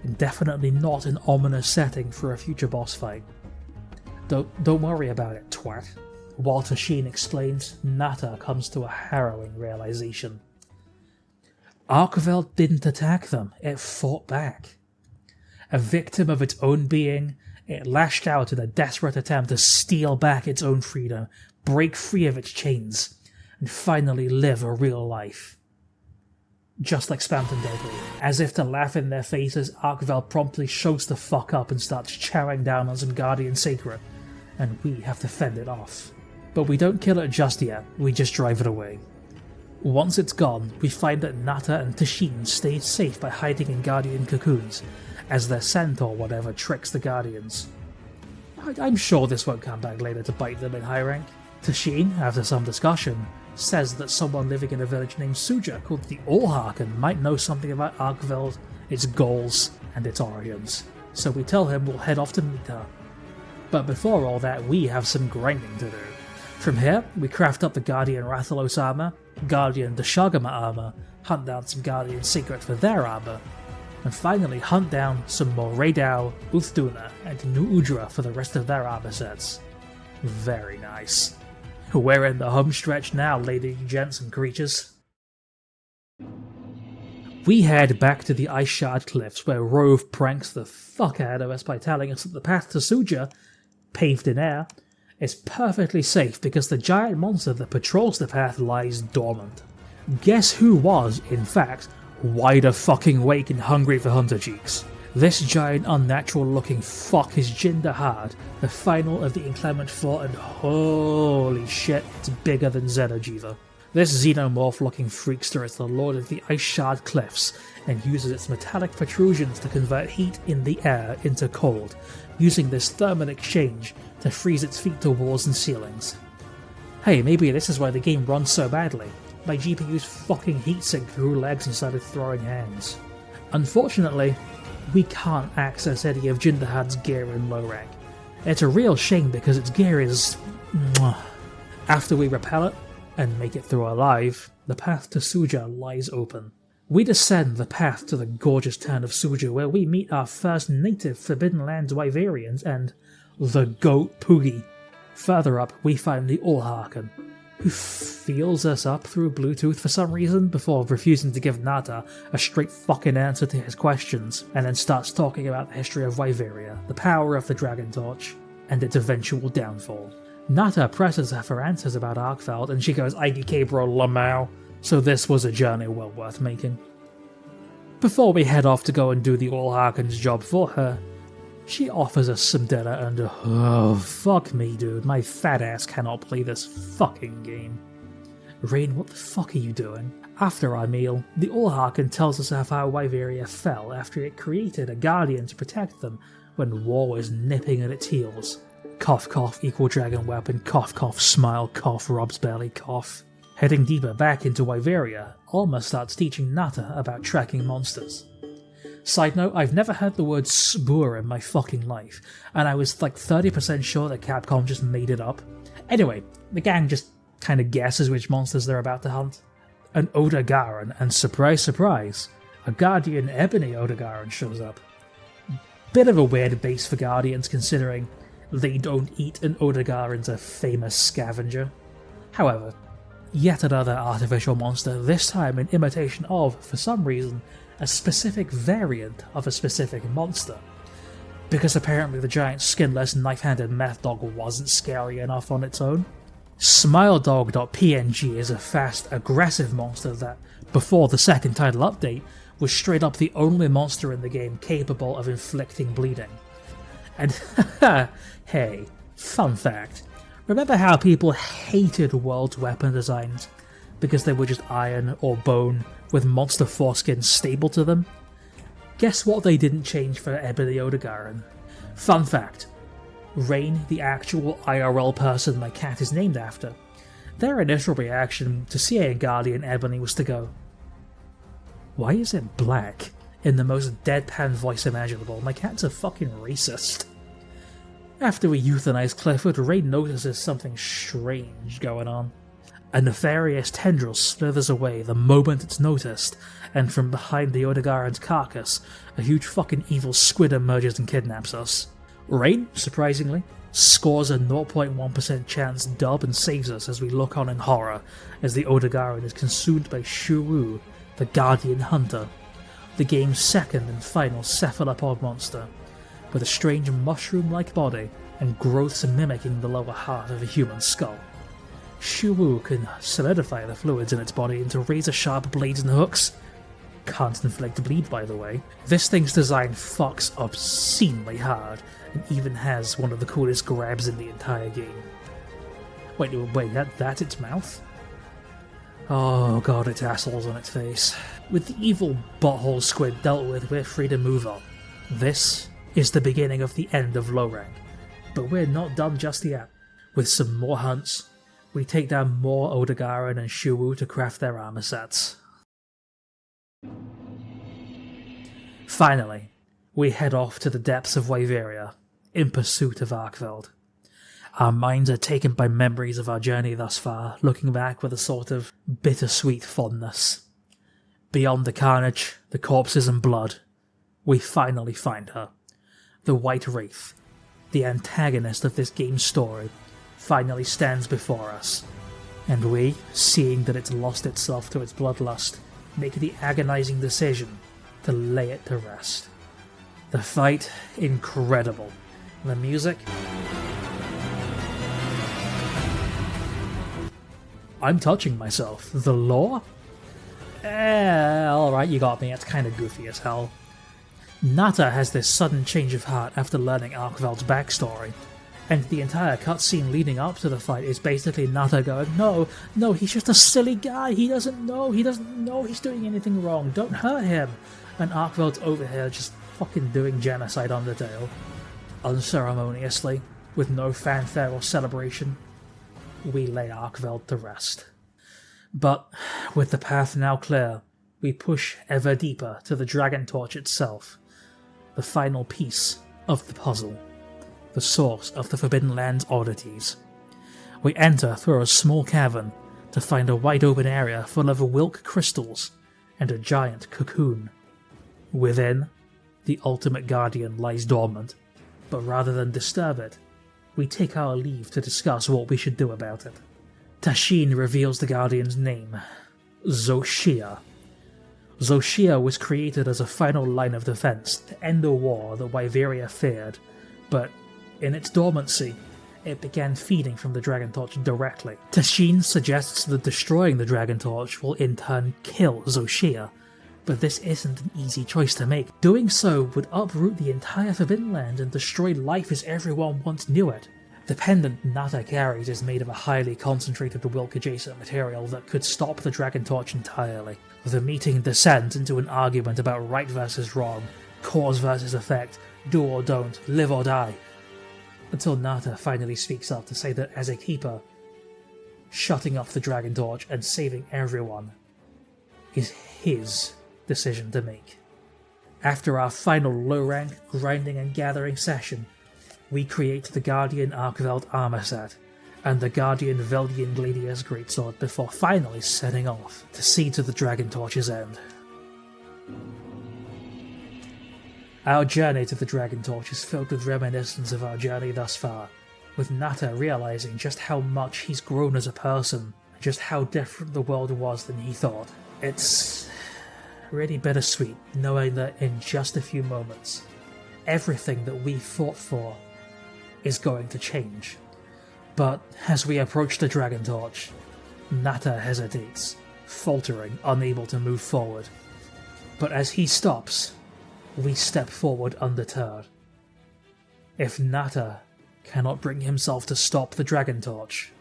and definitely not an ominous setting for a future boss fight. Don't worry about it, twat. While Tashin explains, Nata comes to a harrowing realization. Arkveld didn't attack them, it fought back. A victim of its own being, it lashed out in a desperate attempt to steal back its own freedom, break free of its chains, and finally live a real life. Just like Spamton Deadly. As if to laugh in their faces, Arkveld promptly shows the fuck up and starts chowing down on some Guardian Sacred, and we have to fend it off. But we don't kill it just yet, we just drive it away. Once it's gone, we find that Nata and Tashin stayed safe by hiding in Guardian cocoons, as their scent or whatever tricks the Guardians. I'm sure this won't come back later to bite them in high rank. Tashin, after some discussion, says that someone living in a village named Suja called the Allharken might know something about Arkveld, its goals, and its origins. So we tell him we'll head off to meet her. But before all that, we have some grinding to do. From here, we craft up the Guardian Rathalos armor, Guardian Deshagama armor, hunt down some Guardian Secret for their armor, and finally hunt down some more Raidau, Uthduna, and New Udra for the rest of their armor sets. Very nice. We're in the home stretch now, ladies, gents, and creatures. We head back to the Ice Shard Cliffs, where Rove pranks the fuck out of us by telling us that the path to Suja, paved in air, is perfectly safe because the giant monster that patrols the path lies dormant. Guess who was, in fact, wide fucking awake and hungry for Hunter Cheeks? This giant unnatural looking fuck is Jindahad, the final of the Inclement Four, and holy shit, it's bigger than Xenojiva. This xenomorph looking freakster is the lord of the Ice Shard Cliffs and uses its metallic protrusions to convert heat in the air into cold, using this thermal exchange to freeze its feet to walls and ceilings. Hey, maybe this is why the game runs so badly. My GPU's fucking heatsink grew legs and started throwing hands. Unfortunately, we can't access any of Jindahad's gear in low rank. It's a real shame because its gear is... After we repel it, and make it through alive, the path to Suja lies open. We descend the path to the gorgeous town of Suja, where we meet our first native Forbidden Lands Wyverians and the Goat Poogie. Further up, we find the Allharken, who feels us up through Bluetooth for some reason before refusing to give Nata a straight fucking answer to his questions, and then starts talking about the history of Wyveria, the power of the Dragon Torch, and its eventual downfall. Nata presses her for answers about Arkveld, and she goes IDK bro Lamau, so this was a journey well worth making. Before we head off to go and do the Allharken's job for her, she offers us some dinner and oh fuck me dude, my fat ass cannot play this fucking game. Rainn, what the fuck are you doing? After our meal, the Allharken tells us of how Wyveria fell after it created a guardian to protect them when war was nipping at its heels. Cough cough, equal dragon weapon, cough cough, smile, cough, Rob's belly, cough. Heading deeper back into Wyveria, Alma starts teaching Nata about tracking monsters. Side note, I've never heard the word spoor in my fucking life, and I was like 30% sure that Capcom just made it up. Anyway, the gang just kinda guesses which monsters they're about to hunt. An Odogaron, and surprise surprise, a Guardian Ebony Odogaron shows up. Bit of a weird base for Guardians considering they don't eat and Odogaron's a famous scavenger. However, yet another artificial monster, this time in imitation of, for some reason, a specific variant of a specific monster. Because apparently the giant skinless knife-handed meth dog wasn't scary enough on its own. SmileDog.png is a fast, aggressive monster that, before the second title update, was straight up the only monster in the game capable of inflicting bleeding. And hey, fun fact, remember how people hated World's weapon designs because they were just iron or bone with monster foreskin stapled to them? Guess what they didn't change for Ebony Odegaran? Fun fact, Rainn, the actual IRL person my cat is named after, their initial reaction to seeing Guardian Ebony was to go, "Why is it black?" in the most deadpan voice imaginable. My cat's a fucking racist. After we euthanize Clifford, Rainn notices something strange going on. A nefarious tendril slithers away the moment it's noticed, and from behind the Odegaran's carcass, a huge fucking evil squid emerges and kidnaps us. Rainn, surprisingly, scores a 0.1% chance dub and saves us as we look on in horror as the Odegaran is consumed by Shuru, the Guardian Hunter, the game's second and final cephalopod monster, with a strange mushroom-like body and growths mimicking the lower half of a human skull. Shuru can solidify the fluids in its body into razor-sharp blades and hooks. Can't inflict bleed, by the way. This thing's design fucks obscenely hard, and even has one of the coolest grabs in the entire game. Wait, that's its mouth? Oh god, its asshole's on its face. With the evil butthole squid dealt with, we're free to move on. This is the beginning of the end of low rank, but we're not done just yet. With some more hunts, we take down more Odegaran and Shuru to craft their armor sets. Finally, we head off to the depths of Wyveria, in pursuit of Arkveld. Our minds are taken by memories of our journey thus far, looking back with a sort of bittersweet fondness. Beyond the carnage, the corpses and blood, we finally find her. The White Wraith, the antagonist of this game's story, finally stands before us, and we, seeing that it's lost itself to its bloodlust, make the agonizing decision to lay it to rest. The fight, incredible. The music, I'm touching myself. The lore? Alright, you got me, it's kinda goofy as hell. Nata has this sudden change of heart after learning Arkveld's backstory, and the entire cutscene leading up to the fight is basically Nata going, no, he's just a silly guy, he doesn't know he's doing anything wrong, don't hurt him. And Arkveld's over here just fucking doing genocide on the tail. Unceremoniously, with no fanfare or celebration, we lay Arkveld to rest. But, with the path now clear, we push ever deeper to the Dragon Torch itself, the final piece of the puzzle, the source of the Forbidden Land's oddities. We enter through a small cavern to find a wide open area full of Wilk crystals and a giant cocoon. Within, the Ultimate Guardian lies dormant, but rather than disturb it, we take our leave to discuss what we should do about it. Tashin reveals the Guardian's name, Xochia. Xochia was created as a final line of defense to end a war that Wyveria feared, but in its dormancy, it began feeding from the Dragon Torch directly. Tashin suggests that destroying the Dragon Torch will in turn kill Xochia, but this isn't an easy choice to make. Doing so would uproot the entire Forbidden Land and destroy life as everyone once knew it. The pendant Nata carries is made of a highly concentrated Wilk-adjacent material that could stop the Dragon Torch entirely. The meeting descends into an argument about right versus wrong, cause versus effect, do or don't, live or die, until Nata finally speaks up to say that as a keeper, shutting off the Dragon Torch and saving everyone is his decision to make. After our final low-rank grinding and gathering session, we create the Guardian Arkveld armor set and the Guardian Veldian Gladius greatsword before finally setting off to see to the Dragon Torch's end. Our journey to the Dragon Torch is filled with reminiscence of our journey thus far, with Nata realizing just how much he's grown as a person, and just how different the world was than he thought. It's really bittersweet knowing that in just a few moments, everything that we fought for is going to change. But as we approach the Dragon Torch, Nata hesitates, faltering, unable to move forward. But as he stops, we step forward undeterred. If Nata cannot bring himself to stop the Dragon Torch,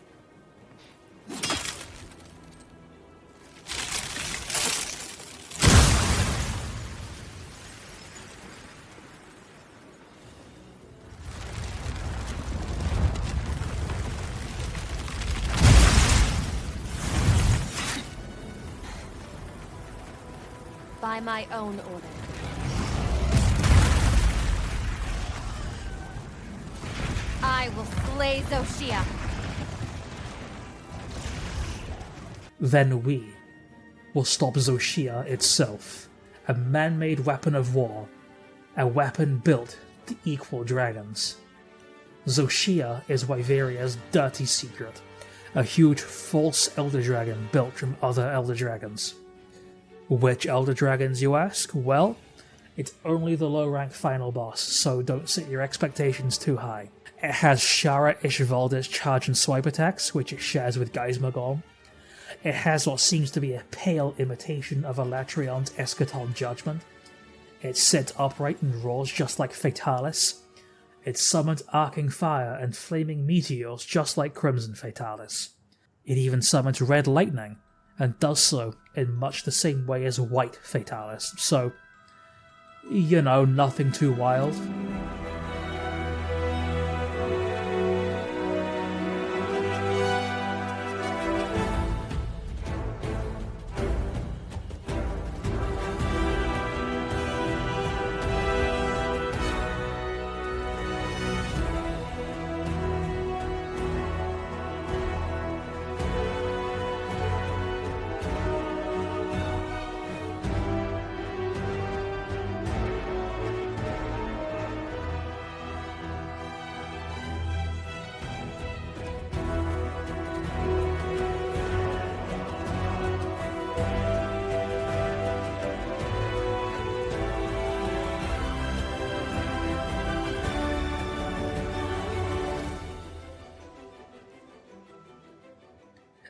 by my own order. I will slay Zoshia. then we will stop Zoshia itself, a man-made weapon of war, a weapon built to equal dragons. Zoshia is Wyveria's dirty secret, a huge false Elder Dragon built from other Elder Dragons. Which Elder Dragons, you ask? Well, it's only the low-rank final boss, so don't set your expectations too high. It has Shara Ishvalda's charge and swipe attacks, which it shares with Geismagorn. It has what seems to be a pale imitation of Elatrion's Eschaton Judgment. It sits upright and roars just like Fatalis. It summons arcing fire and flaming meteors just like Crimson Fatalis. It even summons red lightning, and does so in much the same way as white Fatalis, so, you know, nothing too wild.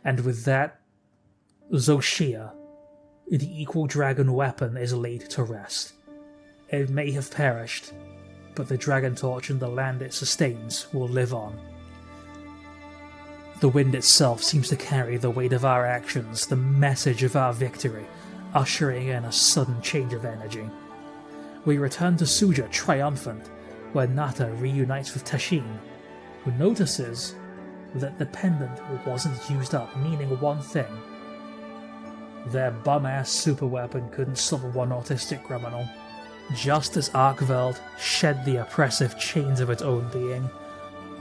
And with that, Zoshia, the equal dragon weapon, is laid to rest. It may have perished, but the Dragon Torch and the land it sustains will live on. The wind itself seems to carry the weight of our actions, the message of our victory, ushering in a sudden change of energy. We return to Suja triumphant, where Nata reunites with Tashin, who notices that the pendant wasn't used up, meaning one thing. Their bum-ass superweapon couldn't stop one autistic criminal. Just as Arkveld shed the oppressive chains of its own being,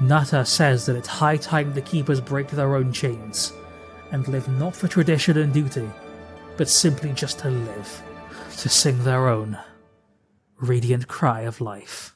Nata says that it's high time the Keepers break their own chains, and live not for tradition and duty, but simply just to live, to sing their own radiant cry of life.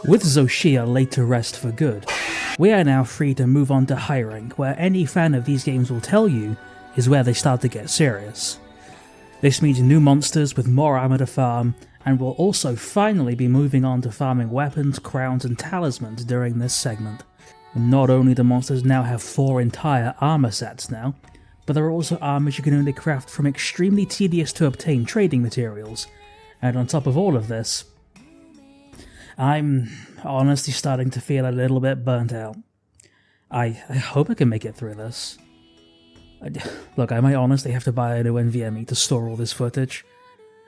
With Zoshia laid to rest for good, we are now free to move on to High Rank, where any fan of these games will tell you is where they start to get serious. This means new monsters with more armor to farm, and we'll also finally be moving on to farming weapons, crowns and talismans during this segment. Not only do monsters now have 4 entire armor sets now, but there are also armors you can only craft from extremely tedious to obtain trading materials, and on top of all of this, I'm honestly starting to feel a little bit burnt out. I hope I can make it through this. Look, I might honestly have to buy a new NVMe to store all this footage.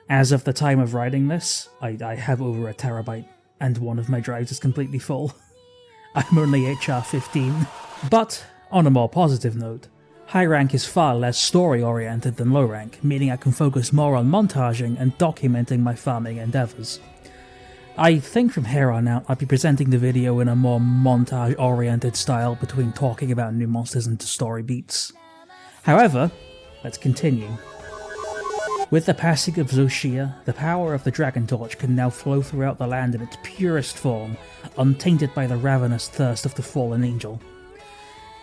As of the time of writing this, I have over a terabyte, and one of my drives is completely full. I'm only HR 15. But, on a more positive note, High Rank is far less story-oriented than Low Rank, meaning I can focus more on montaging and documenting my farming endeavours. I think from here on out I'll be presenting the video in a more montage-oriented style between talking about new monsters and story beats. However, let's continue. With the passing of Xochitl, the power of the Dragon Torch can now flow throughout the land in its purest form, untainted by the ravenous thirst of the fallen angel.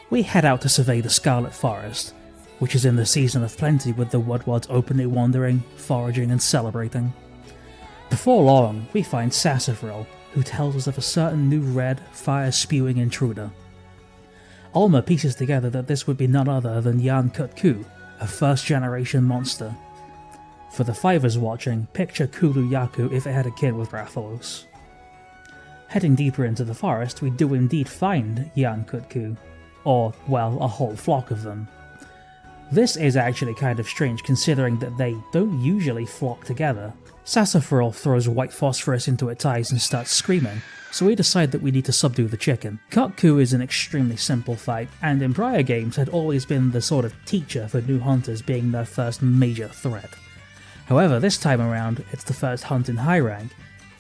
We head out to survey the Scarlet Forest, which is in the season of plenty with the woodwards openly wandering, foraging and celebrating. Before long, we find Sassafras, who tells us of a certain new red, fire-spewing intruder. Alma pieces together that this would be none other than Yan Kut-Ku, a first-generation monster. For the fivers watching, picture Kulu Yaku if it had a kid with Rathalos. Heading deeper into the forest, we do indeed find Yan Kut-Ku, or, well, a whole flock of them. This is actually kind of strange considering that they don't usually flock together. Sassafras throws white phosphorus into its eyes and starts screaming, so we decide that we need to subdue the chicken. Kut-Ku is an extremely simple fight, and in prior games had always been the sort of teacher for new hunters being their first major threat. However, this time around, it's the first hunt in high rank,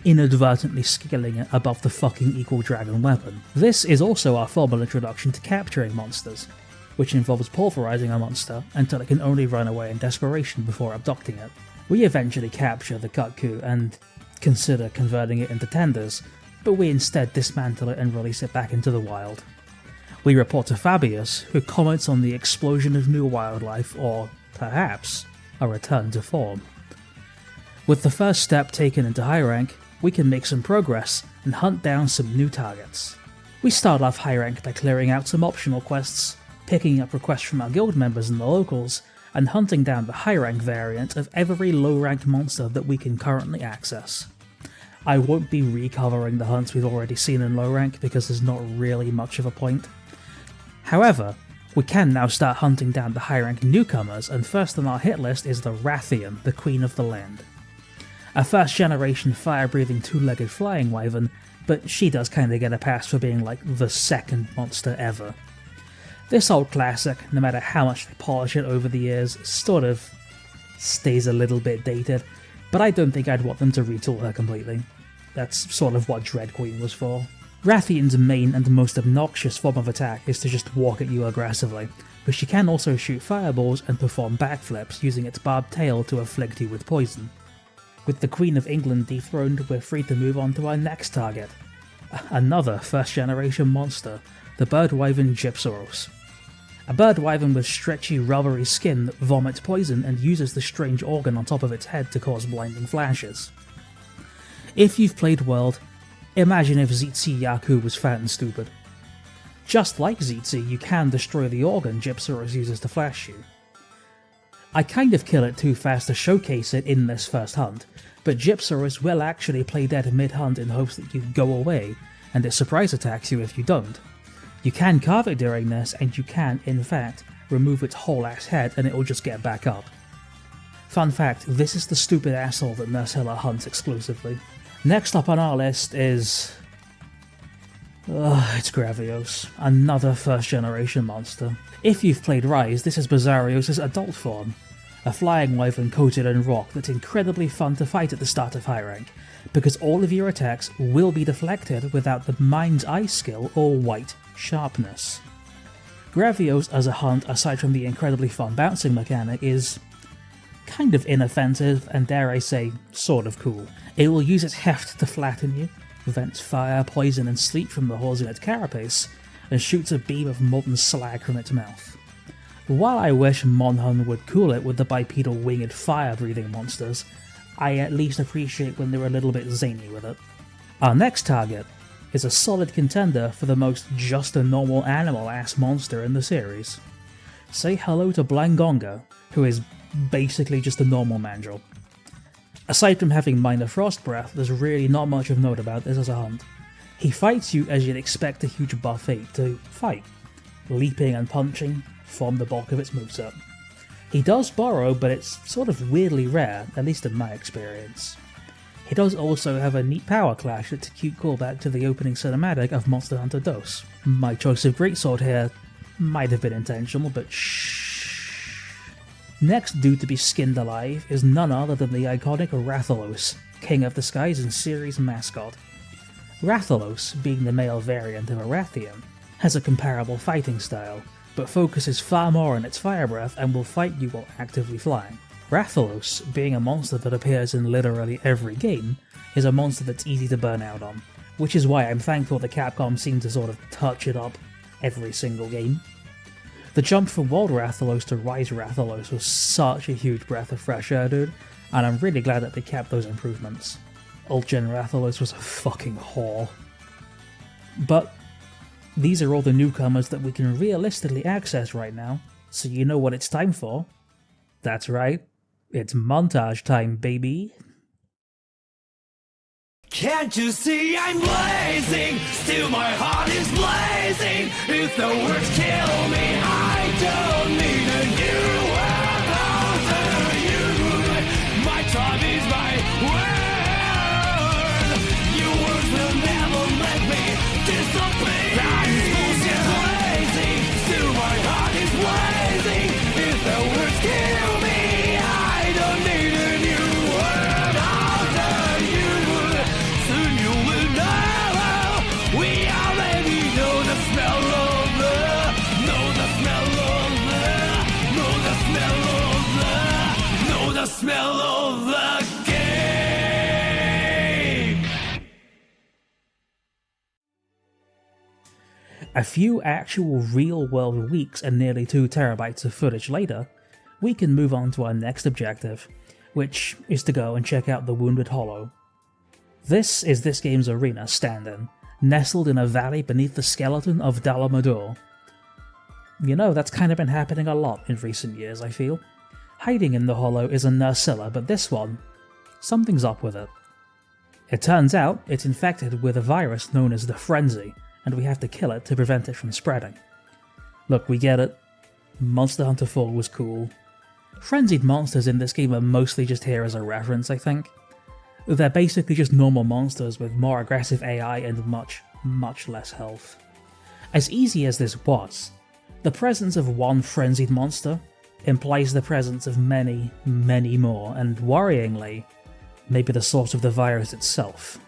inadvertently scaling it above the fucking equal dragon weapon. This is also our formal introduction to capturing monsters, which involves pulverizing a monster until it can only run away in desperation before abducting it. We eventually capture the Kut-Ku and consider converting it into tenders, but we instead dismantle it and release it back into the wild. We report to Fabius, who comments on the explosion of new wildlife, or perhaps a return to form. With the first step taken into high rank, we can make some progress and hunt down some new targets. We start off high rank by clearing out some optional quests, picking up requests from our guild members and the locals, and hunting down the high rank variant of every low rank monster that we can currently access. I won't be recovering the hunts we've already seen in low rank because there's not really much of a point. However, we can now start hunting down the high rank newcomers, and first on our hit list is the Rathian, the Queen of the Land. A first generation fire-breathing two-legged flying wyvern, but she does kinda get a pass for being like the second monster ever. This old classic, no matter how much they polish it over the years, sort of stays a little bit dated, but I don't think I'd want them to retool her completely. That's sort of what Dread Queen was for. Rathian's main and most obnoxious form of attack is to just walk at you aggressively, but she can also shoot fireballs and perform backflips using its barbed tail to afflict you with poison. With the Queen of England dethroned, we're free to move on to our next target. Another first-generation monster, the bird wyvern Gypsaros. A bird wyvern with stretchy, rubbery skin that vomits poison and uses the strange organ on top of its head to cause blinding flashes. If you've played World, imagine if Zitzi Yaku was fat and stupid. Just like Zitzi, you can destroy the organ Gypsaros uses to flash you. I kind of kill it too fast to showcase it in this first hunt, but Gypsaros will actually play dead mid-hunt in hopes that you go away, and it surprise attacks you if you don't. You can carve it during this, and you can, in fact, remove its whole ass head and it will just get back up. Fun fact, this is the stupid asshole that Nursilla hunts exclusively. Next up on our list is... it's Gravios, another first-generation monster. If you've played Rise, this is Bizarrios' adult form, a flying wyvern coated in rock that's incredibly fun to fight at the start of high rank, because all of your attacks will be deflected without the Mind's Eye skill or White Sharpness. Gravios as a hunt, aside from the incredibly fun bouncing mechanic, is kind of inoffensive and, dare I say, sort of cool. It will use its heft to flatten you, vents fire, poison and sleep from the holes in its carapace, and shoots a beam of molten slag from its mouth. While I wish Monhun would cool it with the bipedal winged fire-breathing monsters, I at least appreciate when they're a little bit zany with it. Our next target is a solid contender for the most just a normal animal-ass monster in the series. Say hello to Blangonga, who is basically just a normal mandrill. Aside from having minor frost breath, there's really not much of note about this as a hunt. He fights you as you'd expect a huge buff ape to fight. Leaping and punching form the bulk of its moveset. He does burrow, but it's sort of weirdly rare, at least in my experience. He does also have a neat power clash that's a cute callback to the opening cinematic of Monster Hunter DOS. My choice of greatsword here might have been intentional, but shh. Next dude to be skinned alive is none other than the iconic Rathalos, King of the Skies and series mascot. Rathalos, being the male variant of a Rathian, has a comparable fighting style, but focuses far more on its fire breath and will fight you while actively flying. Rathalos, being a monster that appears in literally every game, is a monster that's easy to burn out on, which is why I'm thankful that Capcom seem to sort of touch it up every single game. The jump from World Rathalos to Rise Rathalos was such a huge breath of fresh air, dude, and I'm really glad that they kept those improvements. Old Gen Rathalos was a fucking whore. But these are all the newcomers that we can realistically access right now, so you know what it's time for. That's right, it's montage time, baby. Can't you see I'm blazing? Still my heart is blazing. If the words kill me, I don't need a new world order. You, my tribe is my word. Your words will never let me disappear. That's bullshit blazing. Still my heart is blazing. If the words kill me, I don't need a new world order. You, soon you will know. We already know the smell of the, know the smell of the, know the smell of the, know the smell of the game. A few actual real-world weeks and nearly 2 terabytes of footage later, we can move on to our next objective, which is to go and check out the Wounded Hollow. This is this game's arena stand-in, nestled in a valley beneath the skeleton of Dalamador. You know, that's kind of been happening a lot in recent years, I feel. Hiding in the hollow is a Nursilla, but this one, something's up with it. It turns out it's infected with a virus known as the Frenzy, and we have to kill it to prevent it from spreading. Look, we get it. Monster Hunter 4 was cool. Frenzied monsters in this game are mostly just here as a reference, I think. They're basically just normal monsters with more aggressive AI and much, much less health. As easy as this was, the presence of one frenzied monster implies the presence of many, many more, and worryingly, maybe the source of the virus itself.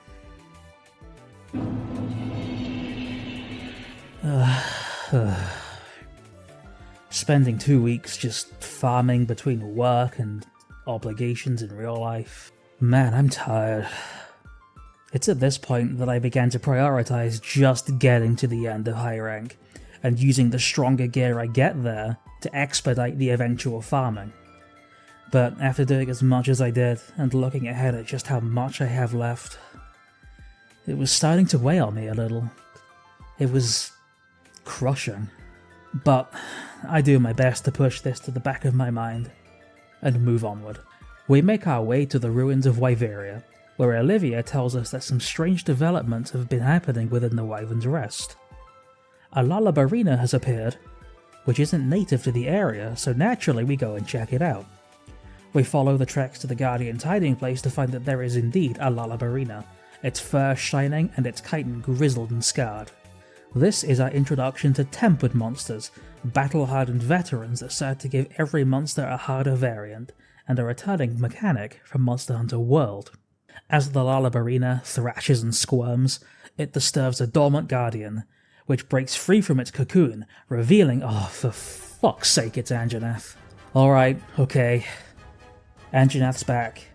Spending 2 weeks just farming between work and obligations in real life. Man, I'm tired. It's at this point that I began to prioritize just getting to the end of high rank, and using the stronger gear I get there to expedite the eventual farming. But after doing as much as I did, and looking ahead at just how much I have left, it was starting to weigh on me a little. It was crushing. But I do my best to push this to the back of my mind and move onward. We make our way to the ruins of Wyveria, where Olivia tells us that some strange developments have been happening within the Wyvern's Rest. A Lullabarina has appeared, which isn't native to the area, so naturally we go and check it out. We follow the tracks to the Guardian's hiding place to find that there is indeed a Lullabarina, its fur shining and its chitin grizzled and scarred. This is our introduction to tempered monsters, battle-hardened veterans that serve to give every monster a harder variant, and a returning mechanic from Monster Hunter World. As the Lullabarina thrashes and squirms, it disturbs a dormant Guardian, which breaks free from its cocoon, revealing— oh, for fuck's sake, it's Anjanath. Alright, okay. Anjanath's back.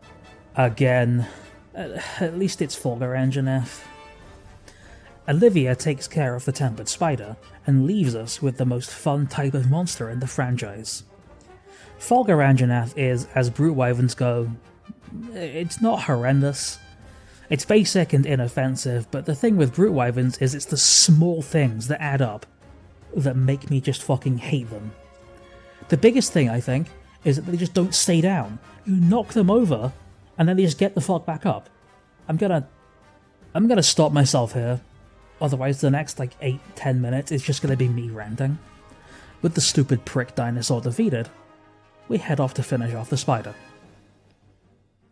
Again. At least it's Fulgur Anjanath. Olivia takes care of the tempered spider, and leaves us with the most fun type of monster in the franchise. Fulgur Anjanath is, as brute wyverns go, it's not horrendous. It's basic and inoffensive, but the thing with brute wyverns is it's the small things that add up that make me just fucking hate them. The biggest thing, I think, is that they just don't stay down. You knock them over, and then they just get the fuck back up. I'm gonna stop myself here. Otherwise the next 8-10 minutes is just gonna be me ranting. With the stupid prick dinosaur defeated, we head off to finish off the spider.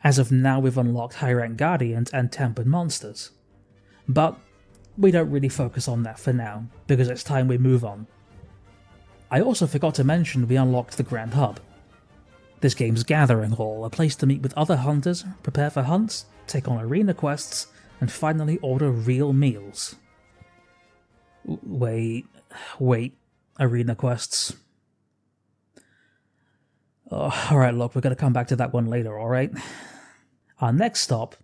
As of now we've unlocked high rank guardians and tempered monsters. But we don't really focus on that for now, because it's time we move on. I also forgot to mention we unlocked the Grand Hub. This game's gathering hall, a place to meet with other hunters, prepare for hunts, take on arena quests, and finally order real meals. Wait, arena quests. Oh, alright, look, we're gonna come back to that one later, alright? Our next stop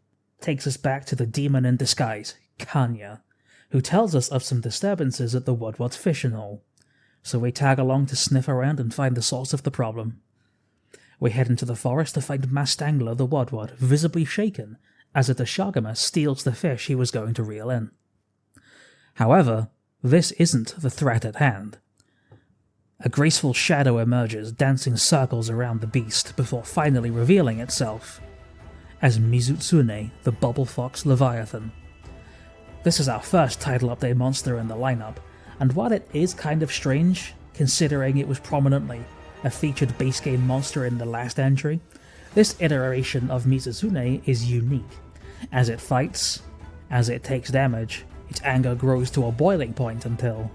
takes us back to the demon in disguise, Kanya, who tells us of some disturbances at the Woodward's fishing hole. So we tag along to sniff around and find the source of the problem. We head into the forest to find masked angler the Woodward visibly shaken as a Dashagama steals the fish he was going to reel in. However, this isn't the threat at hand. A graceful shadow emerges, dancing circles around the beast before finally revealing itself as Mizutsune, the Bubble Fox Leviathan. This is our first title update monster in the lineup, and while it is kind of strange, considering it was prominently a featured base game monster in the last entry, this iteration of Mizutsune is unique. As it fights, as it takes damage, its anger grows to a boiling point until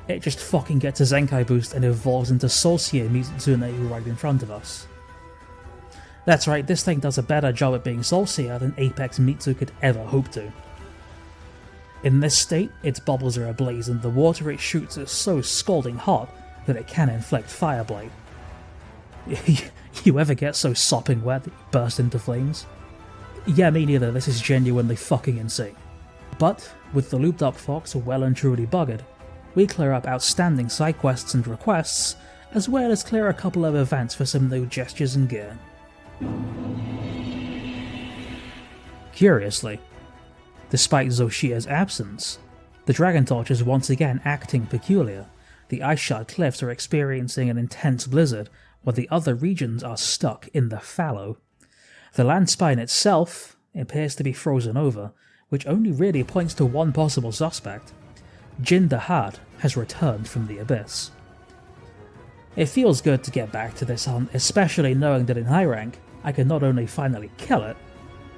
it just fucking gets a Zenkai boost and evolves into Soulseer Mizutsune right in front of us. That's right, this thing does a better job at being Soulseer than Apex Mitsu could ever hope to. In this state, its bubbles are ablaze and the water it shoots is so scalding hot that it can inflict Fireblade. You ever get so sopping wet that you burst into flames? Yeah, me neither, this is genuinely fucking insane. But, with the looped up fox well and truly buggered, we clear up outstanding side quests and requests, as well as clear a couple of events for some new gestures and gear. Curiously, despite Zoshia's absence, the Dragon Torch is once again acting peculiar. The Ice Shard Cliffs are experiencing an intense blizzard, while the other regions are stuck in the fallow. The land spine itself appears to be frozen over, which only really points to one possible suspect. Jin the Hard has returned from the abyss. It feels good to get back to this hunt, especially knowing that in high rank, I can not only finally kill it,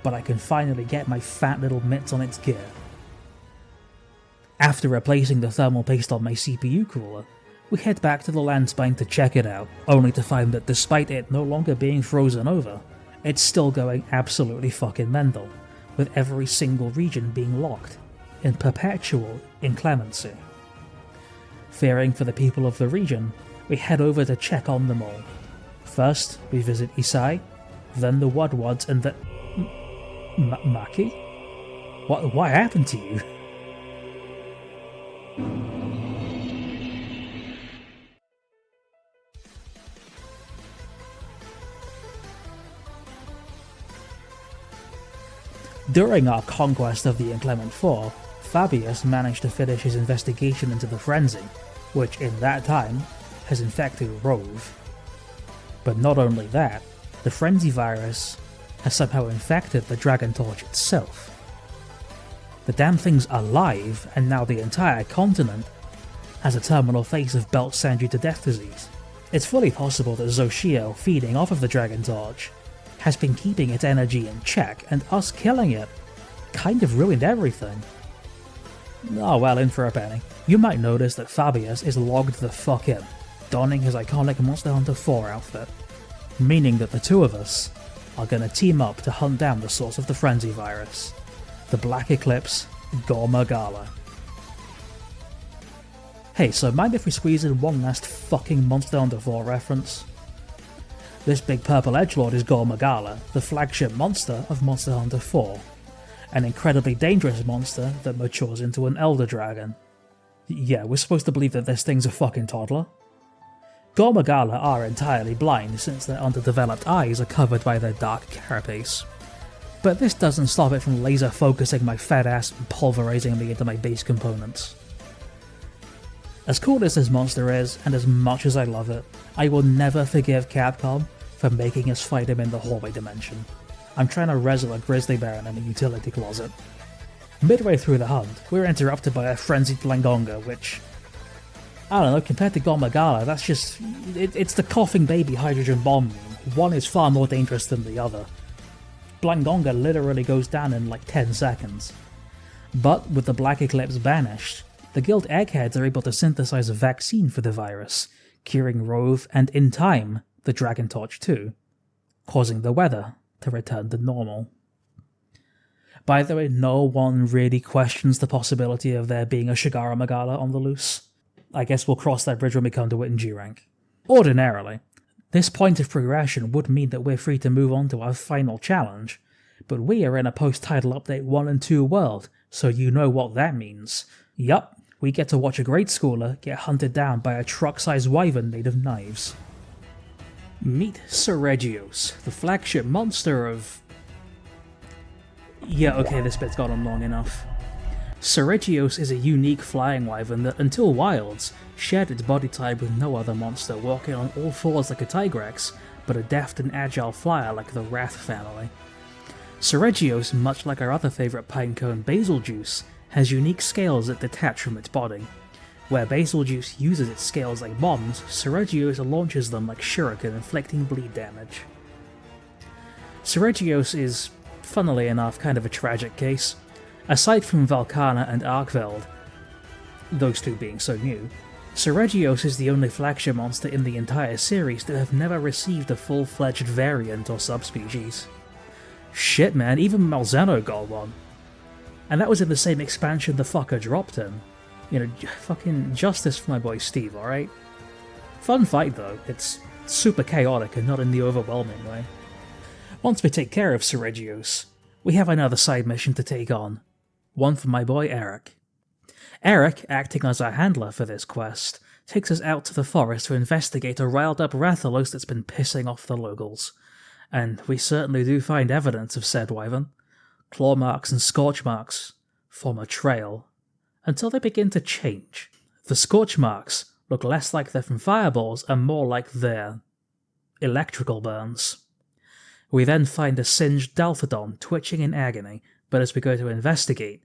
but I can finally get my fat little mitts on its gear. After replacing the thermal paste on my CPU cooler, we head back to the land spine to check it out, only to find that despite it no longer being frozen over, it's still going absolutely fucking mental, with every single region being locked in perpetual inclemency. Fearing for the people of the region, we head over to check on them all. First, we visit Isai, then the Woodwards and the... Maki? What happened to you? During our conquest of the Inclement Four, Fabius managed to finish his investigation into the frenzy, which in that time has infected Rove. But not only that, the frenzy virus has somehow infected the Dragon Torch itself. The damn thing's alive, and now the entire continent has a terminal phase of belt sand due to death disease. It's fully possible that Zoshio, feeding off of the Dragon Torch, has been keeping its energy in check, and us killing it kind of ruined everything. Oh well, in for a penny. You might notice that Fabius is logged the fuck in, donning his iconic Monster Hunter 4 outfit, meaning that the two of us are gonna team up to hunt down the source of the frenzy virus, the Black Eclipse Gorma Gala. Hey, so mind if we squeeze in one last fucking Monster Hunter 4 reference? This big purple edgelord is Gorma Gala, the flagship monster of Monster Hunter 4, an incredibly dangerous monster that matures into an Elder Dragon. Yeah, we're supposed to believe that this thing's a fucking toddler? Gorma Gala are entirely blind since their underdeveloped eyes are covered by their dark carapace. But this doesn't stop it from laser focusing my fat ass and pulverizing me into my base components. As cool as this monster is, and as much as I love it, I will never forgive Capcom for making us fight him in the hallway dimension. I'm trying to wrestle a grizzly bear in a utility closet. Midway through the hunt, we're interrupted by a frenzied Blangonga, which, I don't know, compared to Gorma Gala, that's just... it's the coughing baby hydrogen bomb. One is far more dangerous than the other. Blangonga literally goes down in like 10 seconds. But with the Black Eclipse banished, the Guild Eggheads are able to synthesize a vaccine for the virus, curing Rove and, in time, the Dragon Torch too, causing the weather to return to normal. By the way, no one really questions the possibility of there being a Shigara Magala on the loose. I guess we'll cross that bridge when we come to it in G rank. Ordinarily, This point of progression would mean that we're free to move on to our final challenge, but we are in a post-title update 1 and 2 world, so you know what that means. Yup, we get to watch a great schooler get hunted down by a truck-sized wyvern made of knives. Meet Seregios, the flagship monster of... Yeah, okay, this bit's gone on long enough. Seregios is a unique flying wyvern that, until Wilds, shared its body type with no other monster, walking on all fours like a tigrex, but a deft and agile flyer like the Wrath family. Seregios, much like our other favourite pinecone Basiljuice, has unique scales that detach from its body. Where Basiljuice uses its scales like bombs, Seregios launches them like shuriken, inflicting bleed damage. Seregios is, funnily enough, kind of a tragic case. Aside from Valkana and Arkveld, those two being so new, Seregios is the only flagship monster in the entire series to have never received a full-fledged variant or subspecies. Shit man, even Malzeno got one. And that was in the same expansion the fucker dropped in. You know, fucking justice for my boy Steve, alright? Fun fight though, it's super chaotic and not in the overwhelming way. Once we take care of Seregios, we have another side mission to take on. One for my boy Eric. Eric, acting as our handler for this quest, takes us out to the forest to investigate a riled up Rathalos that's been pissing off the locals. And we certainly do find evidence of said wyvern. Claw marks and scorch marks form a trail, until they begin to change. The scorch marks look less like they're from fireballs and more like they're electrical burns. We then find a singed Dalthodon twitching in agony, but as we go to investigate,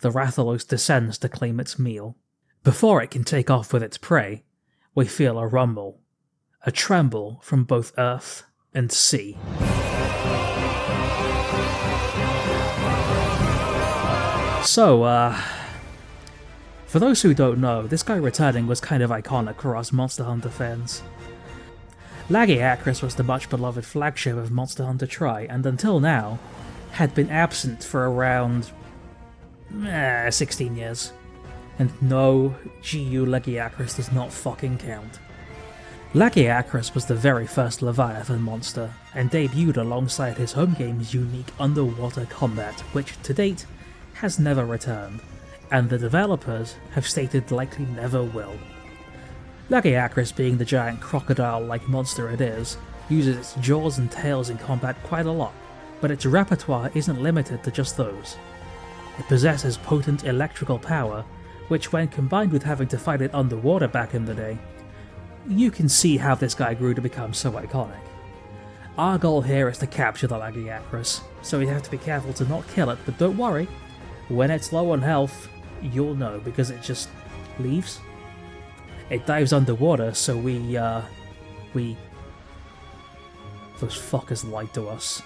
the Rathalos descends to claim its meal. Before it can take off with its prey, we feel a rumble, a tremble from both earth and sea. So, for those who don't know, this guy returning was kind of iconic for us Monster Hunter fans. Lagiacrus was the much beloved flagship of Monster Hunter Tri, and until now, had been absent for around 16 years. And no, GU Lagiacrus does not fucking count. Lagiacrus was the very first Leviathan monster, and debuted alongside his home game's unique underwater combat, which to date has never returned, and the developers have stated likely never will. Lagiacrus, being the giant crocodile-like monster it is, uses its jaws and tails in combat quite a lot, but its repertoire isn't limited to just those. It possesses potent electrical power, which when combined with having to fight it underwater back in the day, you can see how this guy grew to become so iconic. Our goal here is to capture the Lagiacrus, so we have to be careful to not kill it, but don't worry, when it's low on health, you'll know because it just leaves. It dives underwater, so we... Those fuckers lied to us.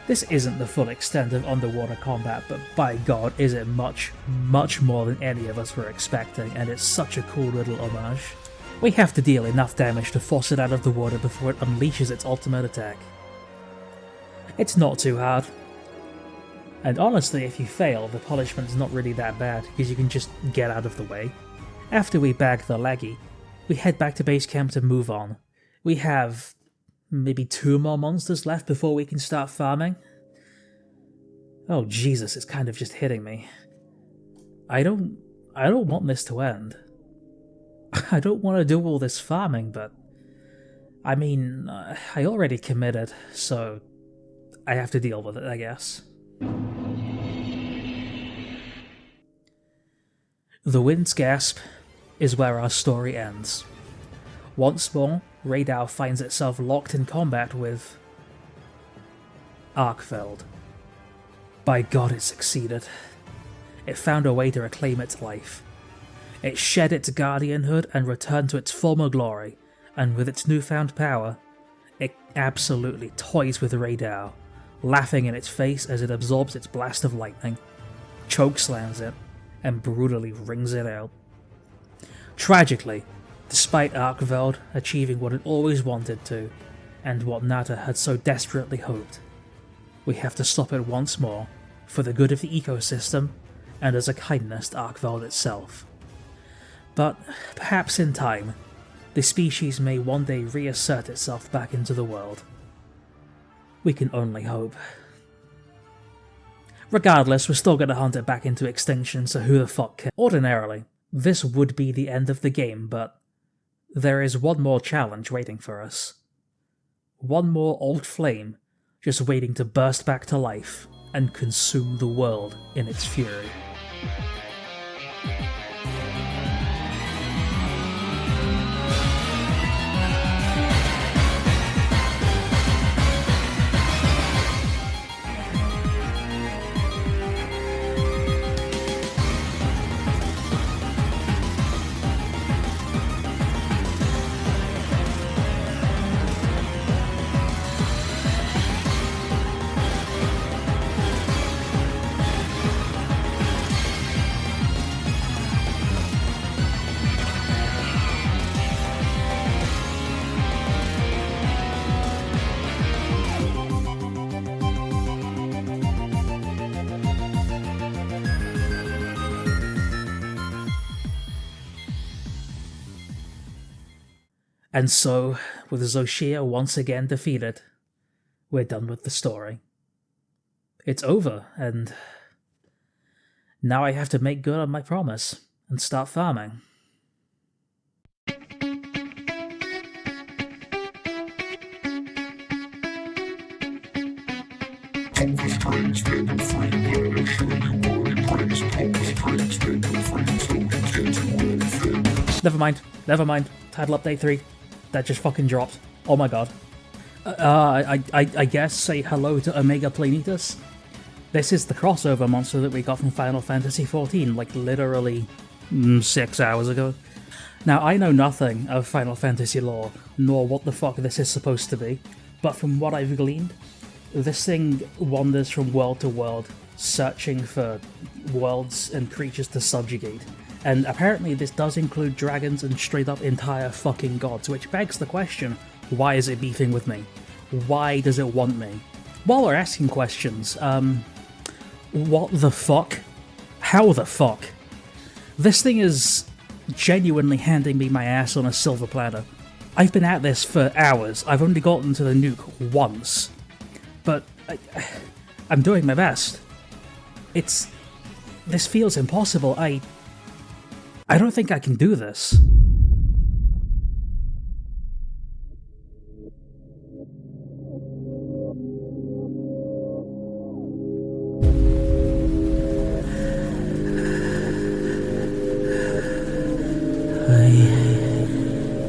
This isn't the full extent of underwater combat, but by god is it much, much more than any of us were expecting, and it's such a cool little homage. We have to deal enough damage to force it out of the water before it unleashes its ultimate attack. It's not too hard. And honestly, if you fail, the punishment's not really that bad, because you can just get out of the way. After we bag the Laggy, we head back to base camp to move on. We have maybe 2 more monsters left before we can start farming. Oh Jesus, it's kind of just hitting me. I don't want this to end. I don't want to do all this farming, but I mean, I already committed, so I have to deal with it, I guess. The Wind's Gasp is where our story ends. Once more, Radau finds itself locked in combat with Arkveld. By god, it succeeded. It found a way to reclaim its life. It shed its guardianhood and returned to its former glory, and with its newfound power, it absolutely toys with Radau, laughing in its face as it absorbs its blast of lightning, chokeslams it, and brutally wrings it out. Tragically, despite Arkveld achieving what it always wanted to, and what Nata had so desperately hoped, we have to stop it once more, for the good of the ecosystem, and as a kindness to Arkveld itself. But perhaps in time, the species may one day reassert itself back into the world. We can only hope. Regardless, we're still gonna hunt it back into extinction, so who the fuck cares? Ordinarily, this would be the end of the game, but there is one more challenge waiting for us. One more old flame just waiting to burst back to life and consume the world in its fury. And so, with Xochitl once again defeated, we're done with the story. It's over, and now I have to make good on my promise and start farming. Never mind. Title update 3. That just fucking dropped. Oh my god. I guess say hello to Omega Planetus. This is the crossover monster that we got from Final Fantasy XIV, like literally 6 hours ago. Now, I know nothing of Final Fantasy lore, nor what the fuck this is supposed to be, but from what I've gleaned, this thing wanders from world to world, searching for worlds and creatures to subjugate. And apparently this does include dragons and straight up entire fucking gods, which begs the question, why is it beefing with me? Why does it want me? While we're asking questions, what the fuck? How the fuck? This thing is genuinely handing me my ass on a silver platter. I've been at this for hours. I've only gotten to the nuke once. But I'm doing my best. This feels impossible. I don't think I can do this.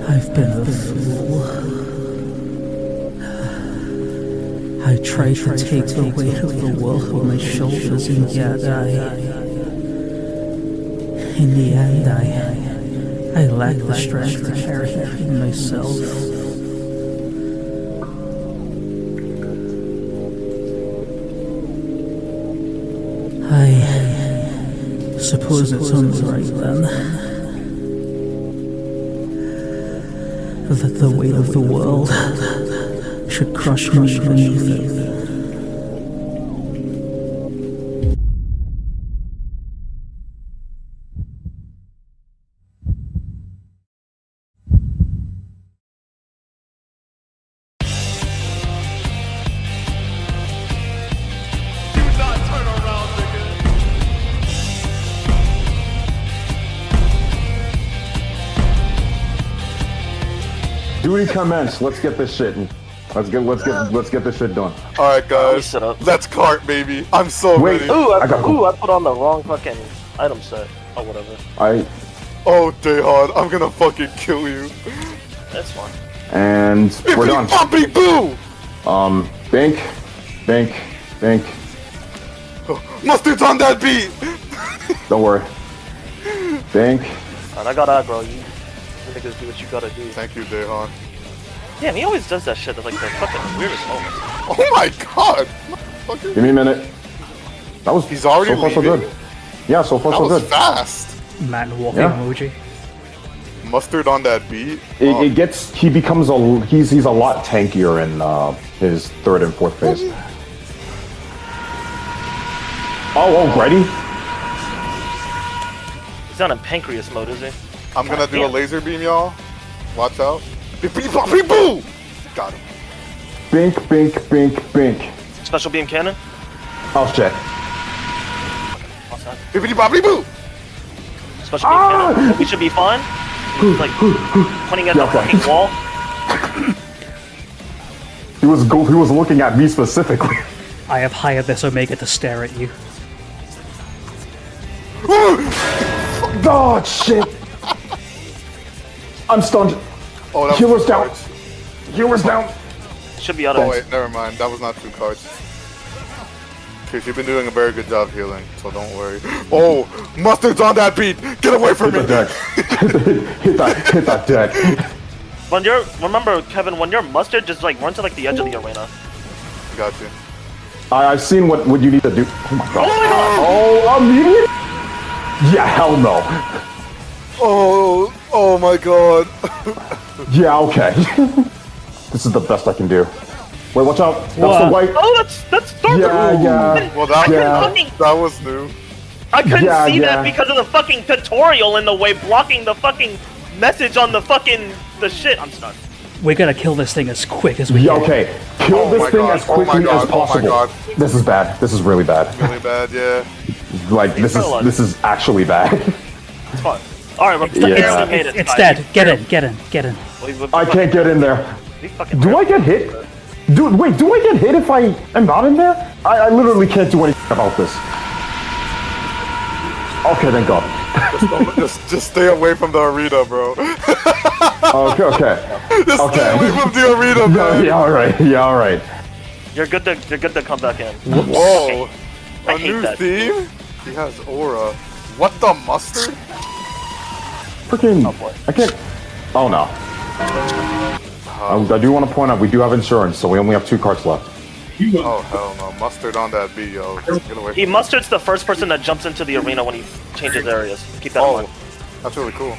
I've been a fool. I tried to take the weight of the world on my shoulders, and yet in the end, I lack the strength to carry it myself. I suppose it's only right then that the weight of the world should crush me beneath it. Duty commence. Let's get this shit. Let's get this shit done. All right, guys. Let's cart, baby. I'm so ready. Ooh, I put on the wrong fucking item set or whatever. Oh, Daihan, I'm gonna fucking kill you. That's fine. And we're done. Bippity boo! Bink. Mustard's on that beat. Don't worry. Bink. And I got aggro. You niggas do what you gotta do. Thank you, Daihan. Damn, he always does that shit at like the fucking weirdest moments. Oh my god! Give me a minute. That was He's already so far so leaving? good. Yeah, so far That so was good. fast. Man walking Yeah. emoji. Mustard on that beat. He becomes he's a lot tankier in his third and fourth phase. Already? He's not in pancreas mode, is he? I'm gonna do a laser beam, y'all. Watch out. Boo! Got him. Bink, bink, bink, bink. Special beam cannon. Oh shit. What's that? Boo! Special beam cannon. We should be fine. He's like pointing at the fucking wall. He was looking at me specifically. I have hired this Omega to stare at you. Oh shit! I'm stunned. Oh, that Healer's was down. cards. Healer's down. Should be out of Oh wait, never mind. That was not 2 cards. Chris, you've been doing a very good job healing, so don't worry. Oh, Mustard's on that beat. Get away from Hit me. the deck. hit that deck. When you're, remember, Kevin, when you're Mustard, just like run to like the edge of the arena. Got you. I've seen what you need to do. Oh my god. Oh my god! Oh, immediate? Yeah, hell no. Oh my god. Yeah, okay. This is the best I can do. Wait, watch out. That's What? the white. Oh, that's dark. Yeah. Well, that was new. I couldn't Yeah, see yeah. that because of the fucking tutorial in the way, blocking the fucking message on the fucking the shit. I'm stuck. We're gonna kill this thing as quick as we Yeah, can. okay. Kill Oh this my thing God, as oh my quickly God, as oh my possible. God. This is bad. This is really bad. Really bad, yeah. Like this is actually bad. It's fine. All right, we're Yeah. made it. It's dead. Get in. I can't get in there. We fucking Do I get hit? Dude, wait, do I get hit if I am not in there? I literally can't do anything about this. Okay, thank God. Just stay away from the arena, bro. Okay. Just stay away from the arena, man. Yeah, all right. You're good to come back in. Whoa. I A hate new that. theme? He has aura. What the mustard? Freaking, Oh, boy. I can't. Oh no. I do want to point out we do have insurance, so we only have 2 cards left. Oh hell no. Mustard on that beat, yo. Get away He from Mustard's the first person that jumps into the arena when he changes areas. Keep that in Oh, mind. that's really cool.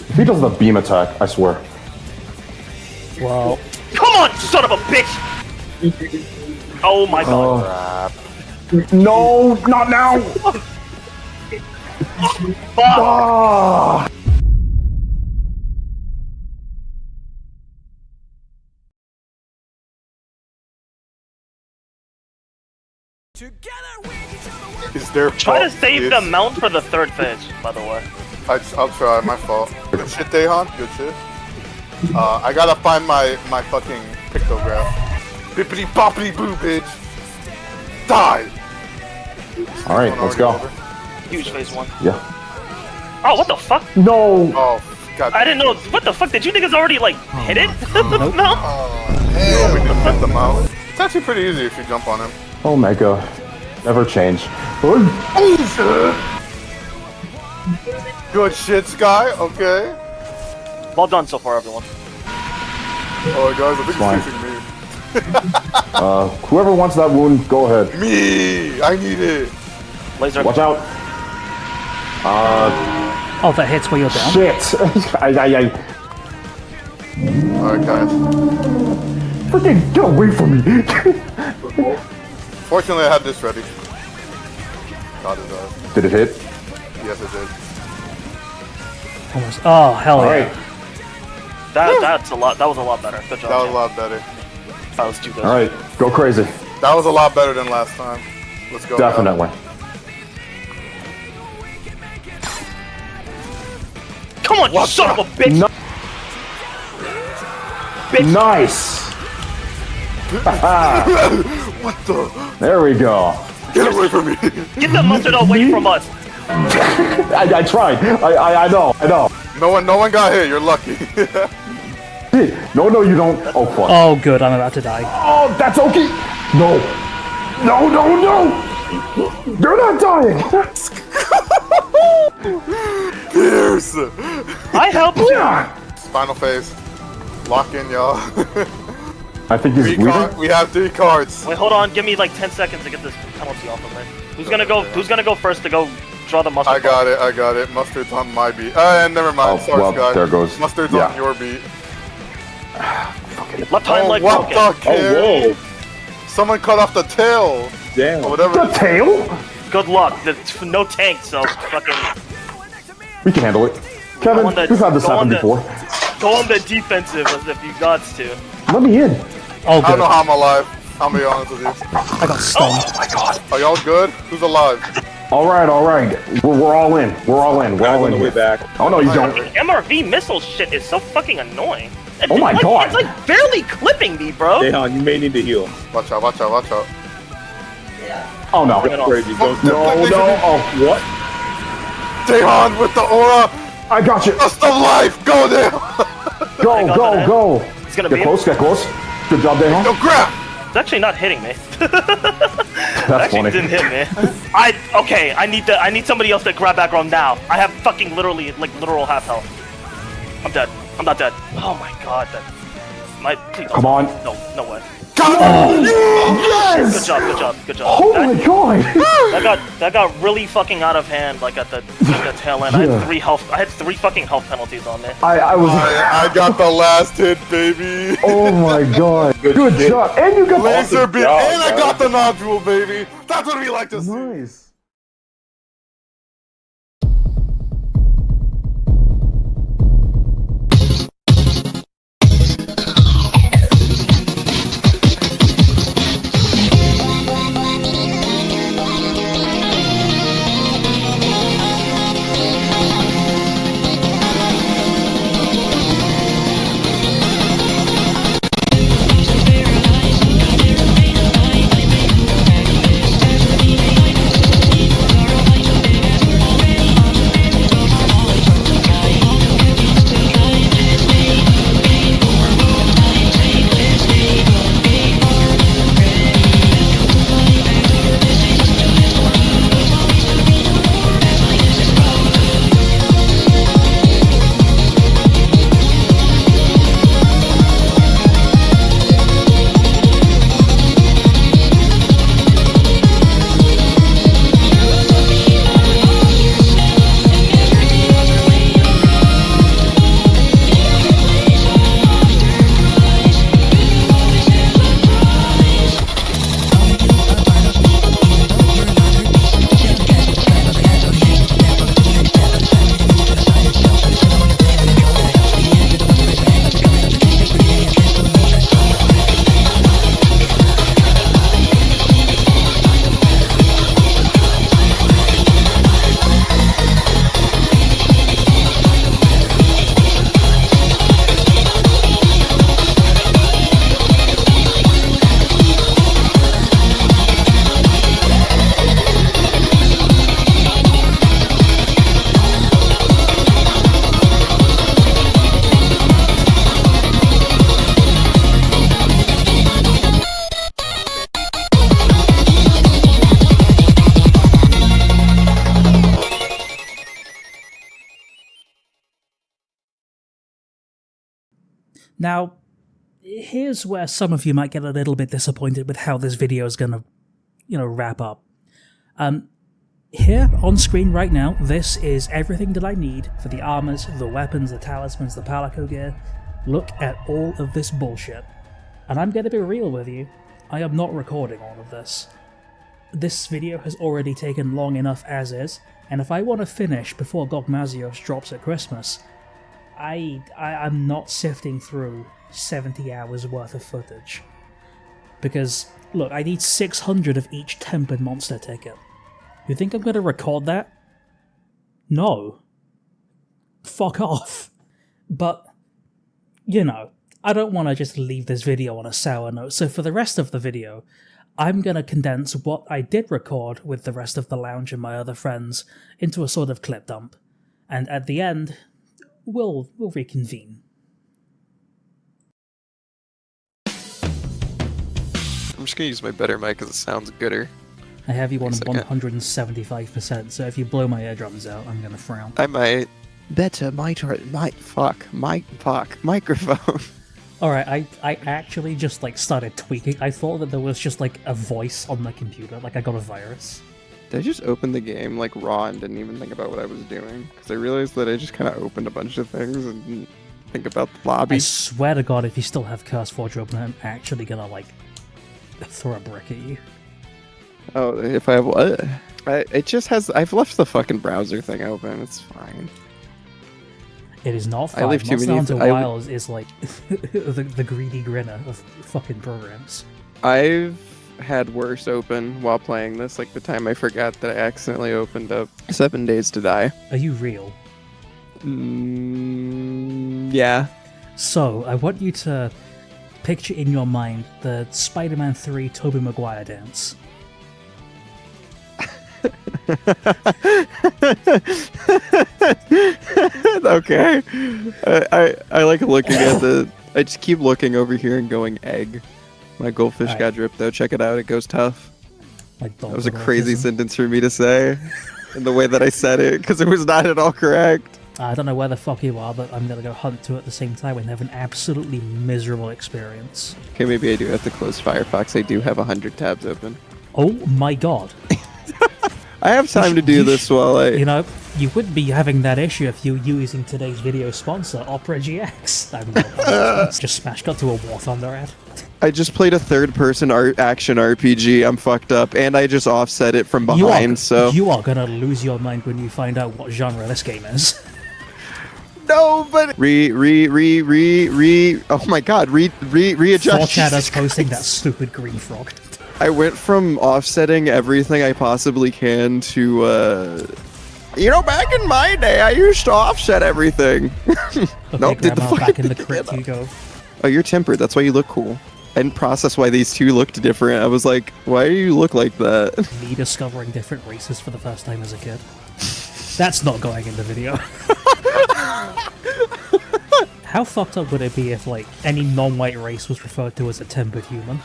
If he does the beam attack, I swear. Well, Come on, son of a bitch! Oh my god. No, not now. Fuck! Ah. Is there Try to fault, save please? the mount for the third phase, by the way. I'll try, my fault. Good shit, Daihan. Good shit. I gotta find my fucking pictograph. Bippity boppity boo, bitch. Die! All right, let's go. Huge phase 1. Yeah. Oh, what the fuck? No. Oh, god. I didn't know. What the fuck? Did you niggas already, like, hit it? nope. No? Hell, we didn't hit them out. It's actually pretty easy if you jump on him. Omega, never change. Good shit, Sky. Okay. Well done so far, everyone. Oh, guys, I think Fine. he's chasing me. Whoever wants that wound, go ahead. Me! I need it. Laser. Watch out. oh, that hits where you're down. Shit. I Alright, guys. freaking get away from me. Fortunately, I had this ready. God, it does. Did it hit? Yes, it did. Almost. Oh, hell All yeah. right. That's a lot. That was a lot better. Good job. That was a Cam. lot better. That was too good. All right. Go crazy. That was a lot better than last time. Let's go. Definitely. Come on, you son of a bitch! No. Bitch. Nice. What the? There we go. Get away from me. Get the mustard away from us! I tried. I know. No one got hit. You're lucky. No, you don't. Oh fuck. Oh, good. I'm about to die. Oh, that's okay. No. They're not dying. Pierce. I helped you! Final phase. Lock in, y'all. I think he's leaving. We have 3 cards. Wait, hold on. Give me like 10 seconds to get this penalty off of me. Who's gonna go first to go draw the mustard? I got it. Mustard's on my beat. And never mind. Oh, Sorry, well, Sky. there goes. Mustard's Yeah. on your beat. Left hind leg what broken. the kid? Someone cut off the tail. Damn. Or whatever. The tail? Good luck. No tank, so fucking. We can handle it. Kevin, on the- we've had this go on happen the- before. Go on the defensive as if you got to. Let me in. Oh, I don't good. know how I'm alive. I'll be honest with you. I got stunned. Oh my god. Are y'all good? Who's alive? All right. We're all in. We're all in. We're all in. the way back. Oh no, you don't. MRV missile shit is so fucking annoying. Oh my god. It's like barely clipping me, bro. Daihan, you may need to heal. Watch out, watch out, watch out. Oh no. Bring it on. Crazy. Don't No. Oh what? Daihan with the aura! I got you. Dust of life! Go there! Go. It's gonna Get be. close. Get close. Good job, Daihan. Yo, grab! It's actually not hitting me. That's Actually funny. didn't hit me. Okay. I need somebody else to grab back on now. I have fucking literally like literal half health. I'm dead. I'm not dead. Oh my god. Please don't. Come on. No way. Yes. Good job. Oh my god. That got really fucking out of hand. Like at the tail end, Yeah. I had three fucking health penalties on me. I was. I got the last hit, baby! Oh my god. Good job. And you got Laser beam, job, and I guys. got the nodule, baby! That's what we like to see! Nice. Now, here's where some of you might get a little bit disappointed with how this video is gonna, wrap up. Here on screen right now, this is everything that I need for the armors, the weapons, the talismans, the palico gear. Look at all of this bullshit. And I'm gonna be real with you, I am not recording all of this. This video has already taken long enough as is, and if I want to finish before Gogmazios drops at Christmas, I'm not sifting through 70 hours worth of footage. Because, look, I need 600 of each tempered monster ticket. You think I'm going to record that? No. Fuck off. But, I don't want to just leave this video on a sour note, so for the rest of the video, I'm going to condense what I did record with the rest of the lounge and my other friends into a sort of clip dump. And at the end, we'll reconvene. I'm just gonna use my better mic because it sounds gooder. I have you on Yes, okay. 175%, so if you blow my eardrums out, I'm gonna frown. I might. Better microphone. Alright, I actually just started tweaking. I thought that there was just a voice on my computer, like I got a virus. Did I just open the game raw and didn't even think about what I was doing? Because I realized that I just kind of opened a bunch of things and didn't think about the lobby. I swear to God, if you still have Curse Forge open, I'm actually gonna throw a brick at you. Oh, if I have what? It just has. I've left the fucking browser thing open. It's fine. It is not I fun. leave too Monster many. Hunter Wilds is like the greedy grinner of fucking programs. I've had worse open while playing this, like the time I forgot that I accidentally opened up 7 Days to Die. Are you real? Yeah. So, I want you to picture in your mind the Spider-Man 3 Tobey Maguire dance. Okay. I like looking at the... I just keep looking over here and going egg. My goldfish Alright. got dripped though. Check it out. It goes tough. Like That was a crazy sentence for me to say. In the way that I said it, because it was not at all correct. I don't know where the fuck you are, but I'm gonna go hunt two at the same time and have an absolutely miserable experience. Okay, maybe I do have to close Firefox. I do have 100 tabs open. Oh my god. I have time to do this while I... You know, you wouldn't be having that issue if you were using today's video sponsor, Opera GX. Just smash cut to a War Thunder ad. I just played a third-person action RPG. I'm fucked up, and I just offset it from behind, so... You are gonna lose your mind when you find out what genre this game is. No, but... Oh my god, readjust. 4chan's posting that stupid green frog. I went from offsetting everything I possibly can to, You know, back in my day, I used to offset everything. Okay, Nope, did the Grandma, fucking back in the crypt you go. Oh, you're tempered. That's why you look cool. I didn't process why these two looked different. I was like, why do you look like that? Me discovering different races for the first time as a kid. That's not going in the video. How fucked up would it be if, like, any non-white race was referred to as a tempered human?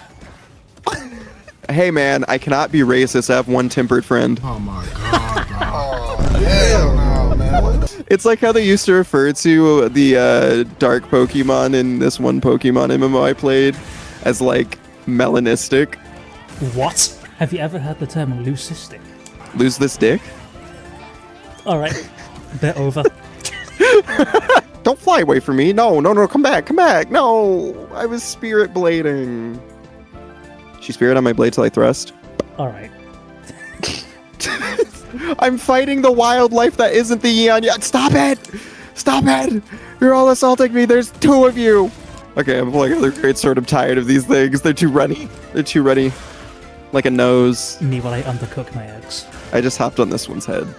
Hey man, I cannot be racist. I have one tempered friend. Oh my god, bro. Oh, hell no, man. It's like how they used to refer to the dark Pokemon in this one Pokemon MMO I played as like melanistic. What? Have you ever heard the term leucistic? Lose this dick? Alright, bit over. Don't fly away from me. No, come back. No, I was spirit blading. She spirit on my blade till I thrust. Alright. I'm fighting the wildlife that isn't the Eon yet. Stop it! You're all assaulting me. There's two of you. Okay, I'm pulling another great sword. I'm tired of these things. They're too runny. Like a nose. Me while I undercook my eggs. I just hopped on this one's head.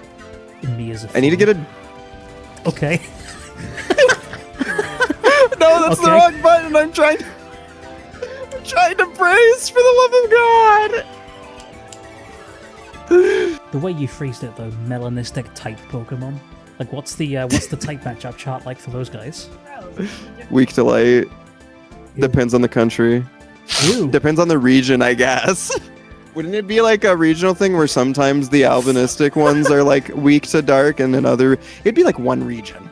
Me as a I need to get a... Okay. No, that's the wrong button. I'm trying to brace for the love of God. The way you phrased it though, melanistic type Pokemon. Like what's the type matchup chart like for those guys? Weak to light. Depends on the country. Ooh. Depends on the region, I guess. Wouldn't it be like a regional thing where sometimes the albinistic ones are like weak to dark and then it'd be like one region.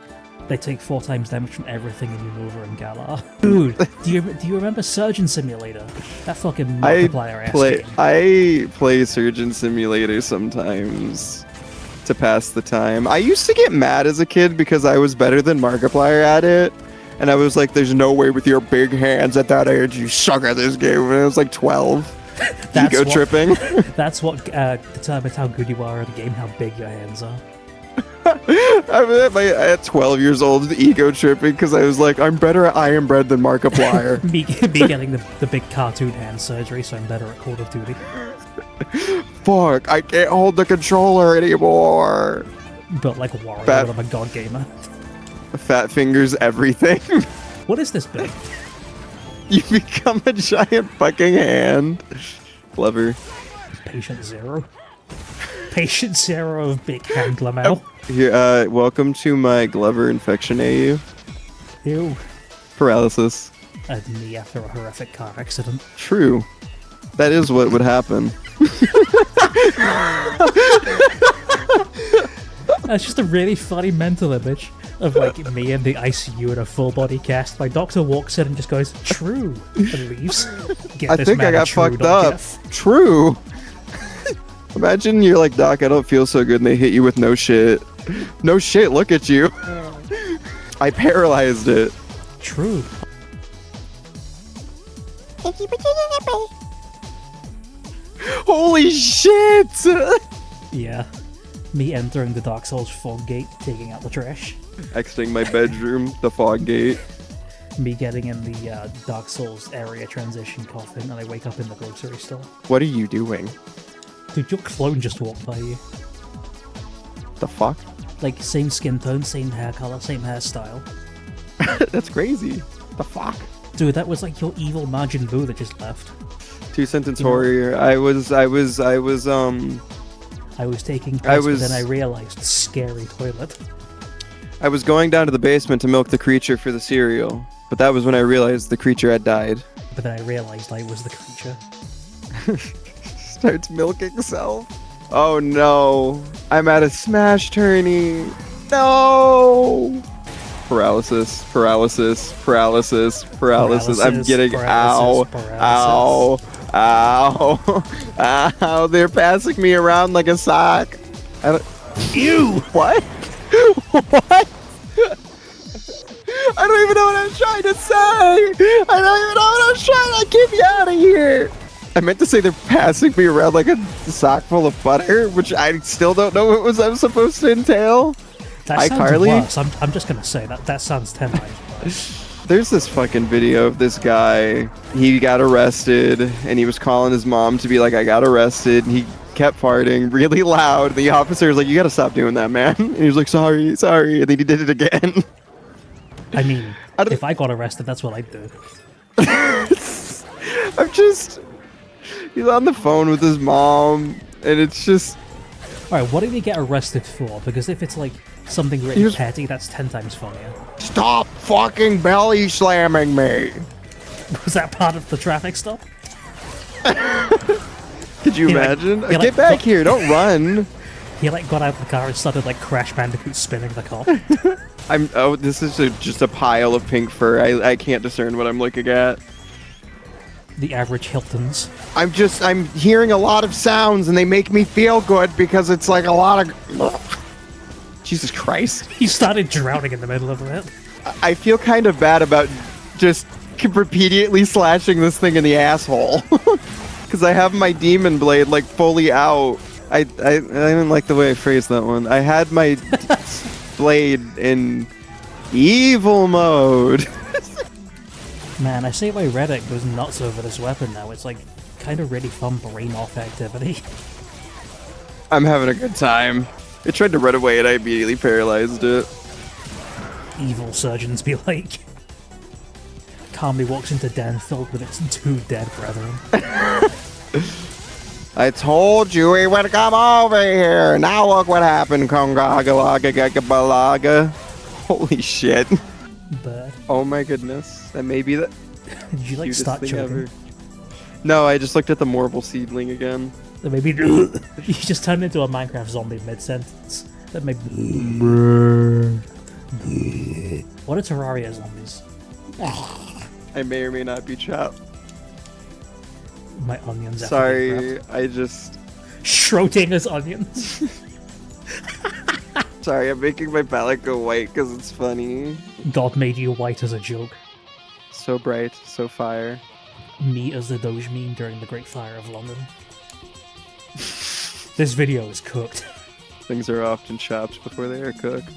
They take 4 times damage from everything in Unova and Galar. Dude, do you remember Surgeon Simulator? That fucking Markiplier ass game. I play Surgeon Simulator sometimes to pass the time. I used to get mad as a kid because I was better than Markiplier at it. And I was like, there's no way with your big hands at that age you suck at this game. When I was like 12. Ego tripping. That's what determines how good you are at a game, how big your hands are. At 12 years old, ego tripping because I was like, I'm better at Iron Bread than Markiplier. me getting the big cartoon hand surgery, so I'm better at Call of Duty. Fuck, I can't hold the controller anymore. But like Wario, but I'm a god gamer. Fat fingers everything. What is this bit? You become a giant fucking hand. Clever. Patient Zero. Patient Zero of Big Hand Lamau. Here, welcome to my Glover infection AU. Ew. Paralysis. And me after a horrific car accident. True. That is what would happen. That's just a really funny mental image of like me in the ICU in a full body cast. My doctor walks in and just goes, "True," and leaves. I think I got fucked up. True. Imagine you're like, Doc, I don't feel so good, and they hit you with no shit. No shit, look at you. I paralyzed it. True. Holy shit! Yeah. Me entering the Dark Souls fog gate, taking out the trash. Exiting my bedroom, the fog gate. Me getting in the Dark Souls area transition coffin, and I wake up in the grocery store. What are you doing? Dude, your clone just walked by you. The fuck? Like, same skin tone, same hair color, same hairstyle. That's crazy. The fuck? Dude, that was like your evil Majin Buu that just left. Two-sentence You know- warrior. I was I was taking piss, but then I realized scary toilet. I was going down to the basement to milk the creature for the cereal, but that was when I realized the creature had died. But then I realized I was the creature. Starts milking self. Oh no. I'm at a smash tourney. No. Paralysis. I'm getting ow. Ow. They're passing me around like a sock. You. What? What? I don't even know what I was trying to say. Get me out of here. I meant to say they're passing me around like a sock full of butter, which I still don't know what was I'm supposed to entail. That Hi, sounds Carly. worse. I'm just gonna say that sounds 10 times worse. There's this fucking video of this guy. He got arrested, and he was calling his mom to be like, I got arrested. And he kept farting really loud. The officer was like, you gotta stop doing that, man. And he was like, sorry. And then he did it again. I mean, if I got arrested, that's what I'd do. He's on the phone with his mom, and it's just... Alright, what did he get arrested for? Because if it's like something really petty, that's 10 times funnier. Stop fucking belly slamming me! Was that part of the traffic stop? Could you imagine? Get back here, don't run! He like got out of the car and started like Crash Bandicoot spinning the car. This is just a pile of pink fur. I can't discern what I'm looking at. The average Hiltons. I'm hearing a lot of sounds and they make me feel good because it's like a lot of... Jesus Christ. He started drowning in the middle of it. I feel kind of bad about just repeatedly slashing this thing in the asshole. Because I have my demon blade like fully out. I didn't like the way I phrased that one. I had my blade in evil mode. Man, I say my Reddit goes nuts over this weapon now. It's like kind of really fun brain off activity. I'm having a good time. It tried to run away and I immediately paralyzed it. Evil surgeons be like. Calmly walks into den filled with its 2 dead brethren. I told you he would come over here. Now look what happened, Kongagalaga. Holy shit. Bird. Oh my goodness. That may be the Did you like cutest start thing choking? ever. No, I just looked at the Morble seedling again. That maybe you just turned into a Minecraft zombie mid-sentence. That may What are Terraria zombies? I may or may not be chopped. My onions. Sorry, I just... Schrodinger's onions. Sorry, I'm making my palette go white because it's funny. God made you white as a joke. So bright, so fire. Me as the Doge meme during the Great Fire of London. This video is cooked. Things are often chopped before they are cooked.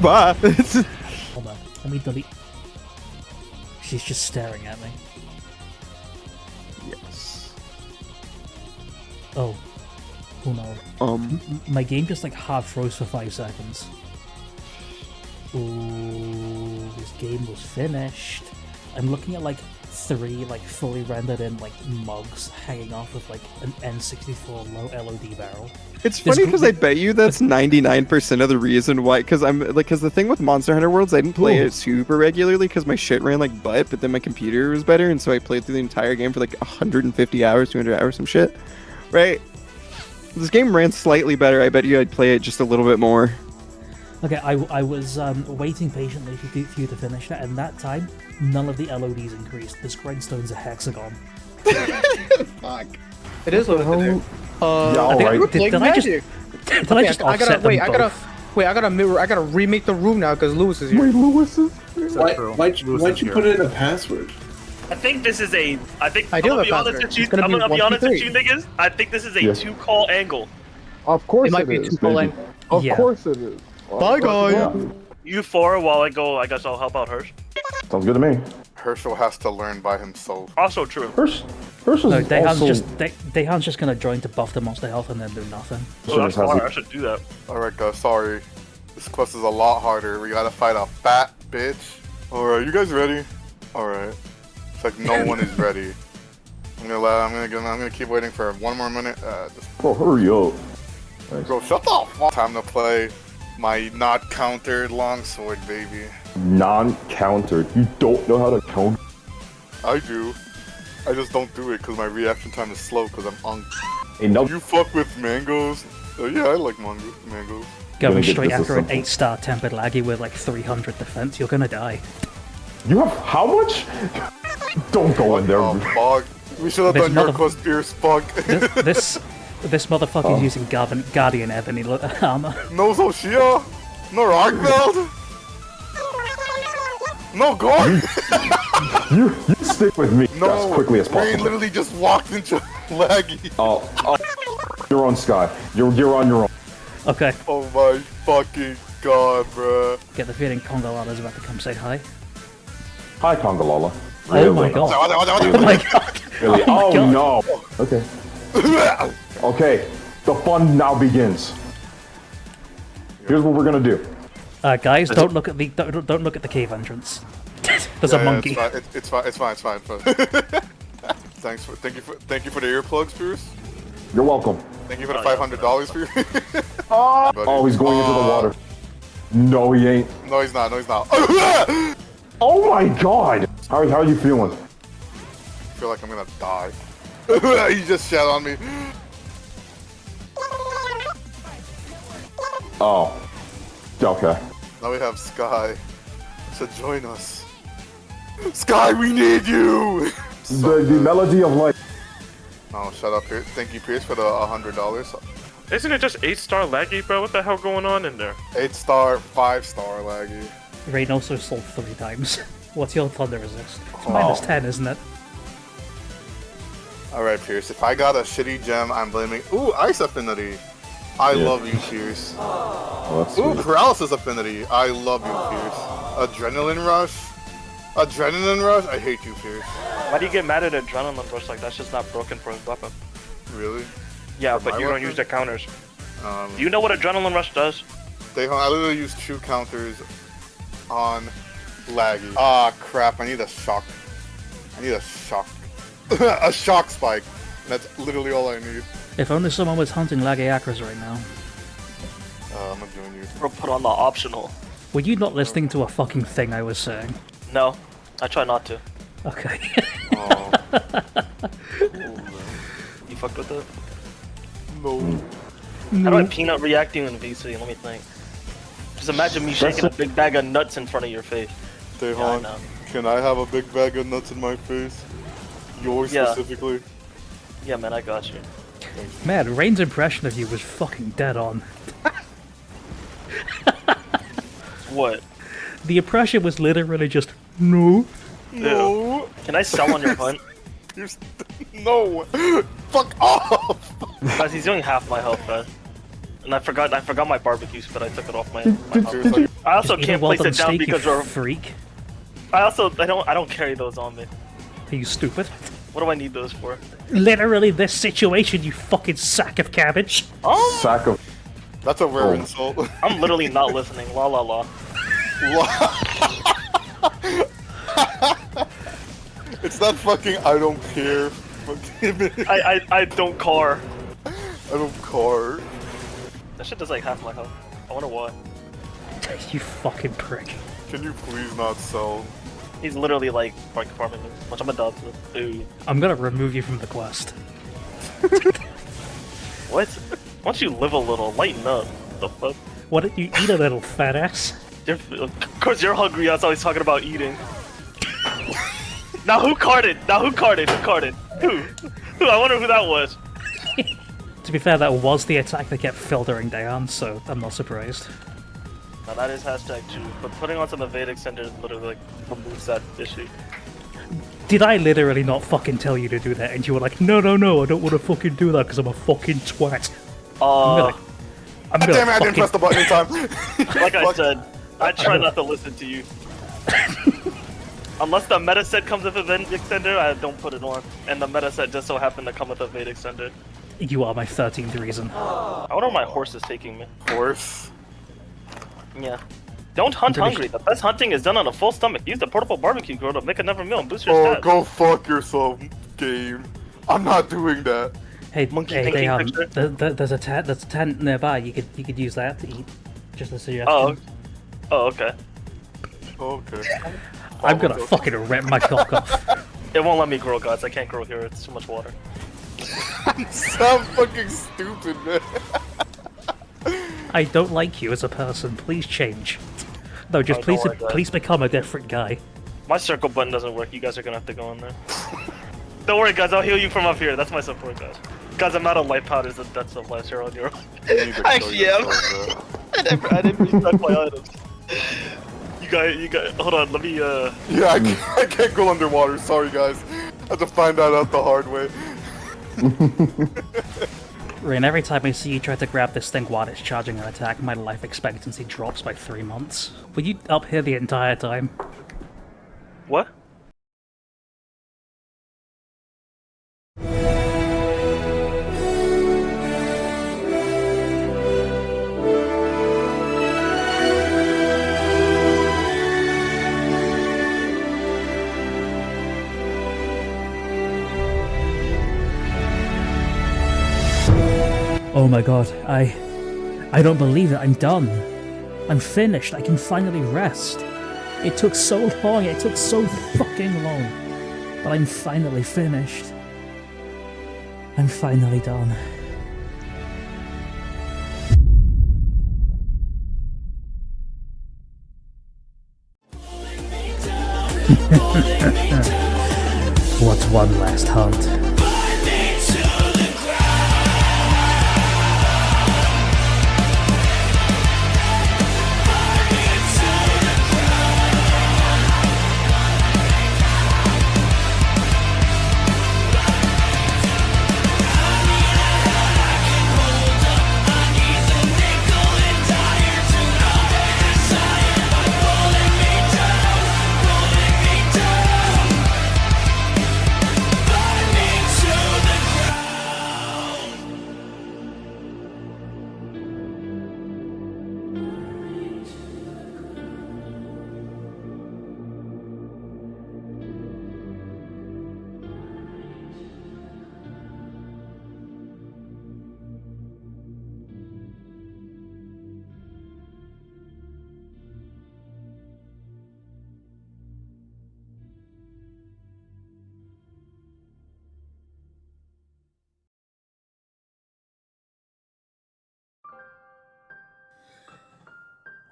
Bah! Hold on, let me delete. She's just staring at me. Yes. Oh. Oh no. My game just like hard froze for 5 seconds. Ooh, this game was finished. I'm looking at like 3 like fully rendered in like mugs hanging off of like an N64 low LOD barrel. It's funny because I bet you that's 99% of the reason why. Because the thing with Monster Hunter Worlds, I didn't play it super regularly because my shit ran like butt, but then my computer was better, and so I played through the entire game for like 150 hours, 200 hours, some shit. Right? This game ran slightly better. I bet you I'd play it just a little bit more. Okay, I was waiting patiently for you to finish that, and that time, none of the LODs increased. This grindstone's a hexagon. Fuck. It is a hell. Did I just offset them both? I gotta remake the room now because Lewis is here. Wait, Lewis is? Why'd you put in a password? I think this is a. I think I do I'm have gonna a be honest password. with you. It's gonna I'm be gonna be honest with 123. you, niggas. I think this is a Yeah. 2-call angle. Of course It might be is, 2 calling. baby. Of Yeah. course it is. Bye, guys. Yeah. You 4 while I go. I guess I'll help out Hirsch. Sounds good to me. Herschel has to learn by himself. Also true. Herschel's No, Daihan's also... Daihan's just gonna join to buff the monster health and then do nothing. Oh, that's has smart. a- I should do that. Alright guys, sorry. This quest is a lot harder. We gotta fight a fat bitch. Alright, you guys ready? Alright. It's like no one is ready. I'm gonna keep waiting for 1 more minute. Bro, hurry up. Bro, shut the fuck. Time to play my not countered longsword, baby. Non-countered. You don't know how to counter. I do. I just don't do it because my reaction time is slow because I'm on. Hey, no. You fuck with mangoes? Yeah, I like mangoes. Going Gonna get straight this after an simple. 8-star tempered laggy with like 300 defense, you're gonna die. You have how much? Don't go in there. Oh, fuck. We should have This done your mother- quest, Pierce. Fuck. This motherfucker's using Guardian Ebony armor. No Zoshia? No Rockbelt? No Gore? You stick with me No, as quickly as Rainn possible. literally just walked into Laggy. Oh, you're on Sky. You're on your own. Okay, Oh my fucking god, bruh. get the feeling Kongolala's about to come say hi. Hi, Kongalala. Oh my god. Oh my god. Really? Oh my Oh, God. no. Okay. Okay. The fun now begins. Here's what we're gonna do. Guys, don't look at the cave entrance. There's a monkey. It's fine. Thank you for the earplugs, Pierce. You're welcome. Thank you for the $500 for your. Oh, he's going into the water. No, he ain't. No, he's not. Oh my god. How are you feeling? I feel like I'm gonna die. He just shat on me. Oh. Okay. Now we have Sky to join us. Sky, we need you! The melody of life. Oh, shut up, Pierce. Thank you, Pierce, for the $100. Isn't it just 8-star laggy, bro? What the hell going on in there? 8-star, 5-star laggy. Rainn also sold 3 times. What's your thunder resist? It's Oh. minus 10, isn't it? Alright, Pierce. If I got a shitty gem, I'm blaming. Ooh, Ice Affinity. I love you, Pierce. Oh, that's Ooh, sweet. Paralysis Affinity. I love you, Pierce. Adrenaline Rush. Adrenaline Rush? I hate you, Pierce. Why do you get mad at Adrenaline Rush? Like, that's just not broken for his weapon. Really? Yeah, For but my you don't weapon? use the counters. Do you know what Adrenaline Rush does? I literally use 2 counters on Laggy. Ah, crap. I need a shock. A shock spike. That's literally all I need. If only someone was hunting Laggy Acras right now. I'm gonna join you. Or put on the optional. Were you not listening to a fucking thing I was saying? No, I try not to. Okay. Oh. You fucked with it? No. How do I peanut react to you in VC? Let me think. Just imagine me shaking a big bag of nuts in front of your face. Daihan, know. can I have a big bag of nuts in my face? Yours Yeah. specifically? Yeah, man, I got you. Man, Rainn's impression of you was fucking dead on. What? The impression was literally just, no. No. Can I sell on your hunt? No. Fuck off. Guys, he's doing half my health, man. And I forgot my barbecue spit. I took it off my health. I also Just eat a can't place well-done it down steak, because you we're. freak. I don't carry those on me. Are you stupid? What do I need those for? Literally this situation, you fucking sack of cabbage. Sack of. That's a rare insult. I'm literally not listening. La la la. It's not fucking I don't care. I don't car. I don't car. That shit does like half my health. I wonder why. You fucking prick. Can you please not sell? He's literally like farming me, which I'm a dub to. Ooh. I'm gonna remove you from the quest. What? Once you live a little, lighten up. The fuck? What did you eat, a little fat ass? Of course you're hungry. That's always talking about eating. Now who carded? Who carded? Who? I wonder who that was. To be fair, that was the attack that kept filtering Daihan, so I'm not surprised. Now that is #2, but putting on some evade extender literally like removes that issue. Did I literally not fucking tell you to do that? And you were like, no, I don't want to fucking do that because I'm a fucking twat. I'm gonna damn it, I didn't press the button in time. Like I said, I try not to listen to you. Unless the meta set comes with a Evade Extender, I don't put it on. And the meta set just so happened to come with a Evade Extender. You are my 13th reason. I wonder where my horse is taking me. Horse? Yeah. Don't hunt hungry. The best hunting is done on a full stomach. Use the portable barbecue grill to make another meal and boost your stats. Go fuck yourself, game. I'm not doing that. Hey, Monkey Daihan, there's a tent nearby. You could use that to eat. Just a suggestion. Oh, okay. Okay. I'm gonna fucking rip my cock off. It won't let me grow, guys. I can't grow here. It's too much water. Sound fucking stupid, man. I don't like you as a person. Please change. No, just please become a different guy. My circle button doesn't work. You guys are gonna have to go in there. Don't worry, guys. I'll heal you from up here. That's my support, guys. Guys, I'm out of life powders and death stuff last year on your own. Actually, yeah. I didn't restock my items. You guys, hold on. Let me. Yeah, I can't go underwater. Sorry, guys. I have to find that out the hard way. Rainn, every time I see you try to grab this thing while it's charging an attack, my life expectancy drops by 3 months. Were you up here the entire time? What? Oh my god, I don't believe it, I'm done. I'm finished, I can finally rest. It took so long, it took so fucking long. But I'm finally finished. I'm finally done. What's one last hunt?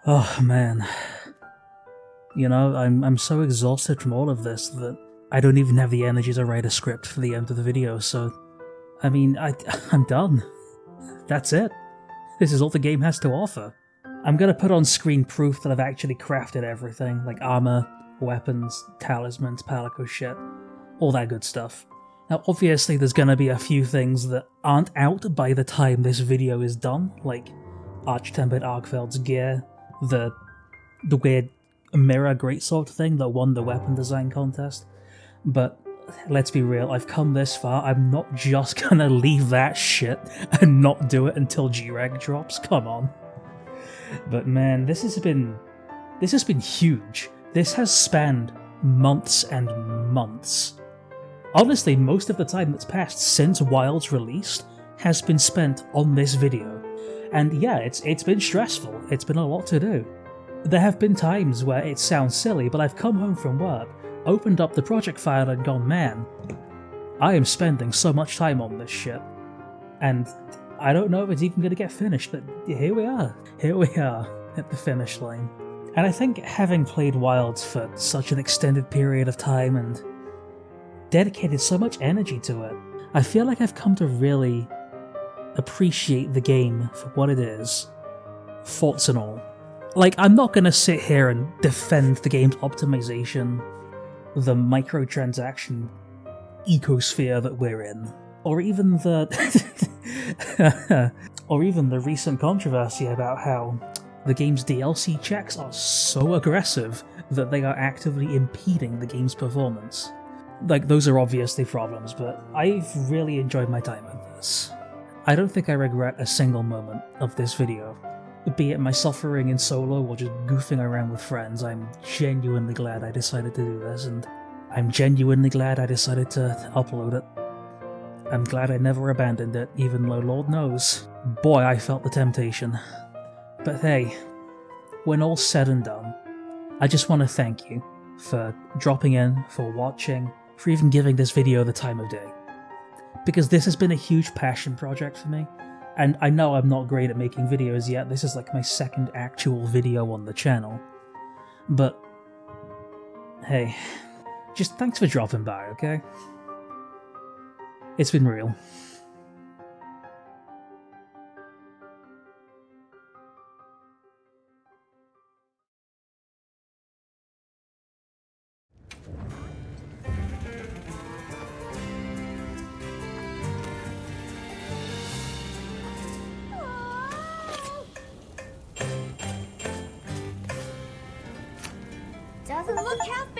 Oh man. You know, I'm so exhausted from all of this that I don't even have the energy to write a script for the end of the video, so I mean, I'm done. That's it. This is all the game has to offer. I'm gonna put on screen proof that I've actually crafted everything, like armor, weapons, talismans, palico shit, all that good stuff. Now obviously there's gonna be a few things that aren't out by the time this video is done, like Arch-Tempered Arkfeld's gear, the weird mirror greatsword thing that won the weapon design contest, but let's be real, I've come this far, I'm not just gonna leave that shit and not do it until G-Reg drops, come on. But man, this has been huge. This has spanned months and months. Honestly, most of the time that's passed since Wild's released has been spent on this video. And yeah, it's been stressful, it's been a lot to do. There have been times where it sounds silly, but I've come home from work, opened up the project file and gone, man, I am spending so much time on this shit. And I don't know if it's even going to get finished, but here we are at the finish line. And I think having played Wilds for such an extended period of time and dedicated so much energy to it, I feel like I've come to really appreciate the game for what it is, faults and all. Like, I'm not gonna sit here and defend the game's optimization the microtransaction ecosphere that we're in, or even the or even the recent controversy about how the game's DLC checks are so aggressive that they are actively impeding the game's performance. Like, those are obviously problems, but I've really enjoyed my time with this. I don't think I regret a single moment of this video. Be it my suffering in solo or just goofing around with friends, I'm genuinely glad I decided to do this, and I'm genuinely glad I decided to upload it. I'm glad I never abandoned it, even though Lord knows, boy, I felt the temptation. But hey, when all's said and done, I just want to thank you for dropping in, for watching, for even giving this video the time of day. Because this has been a huge passion project for me, and I know I'm not great at making videos yet, this is like my second actual video on the channel. But, hey, just thanks for dropping by, okay? It's been real. Doesn't look half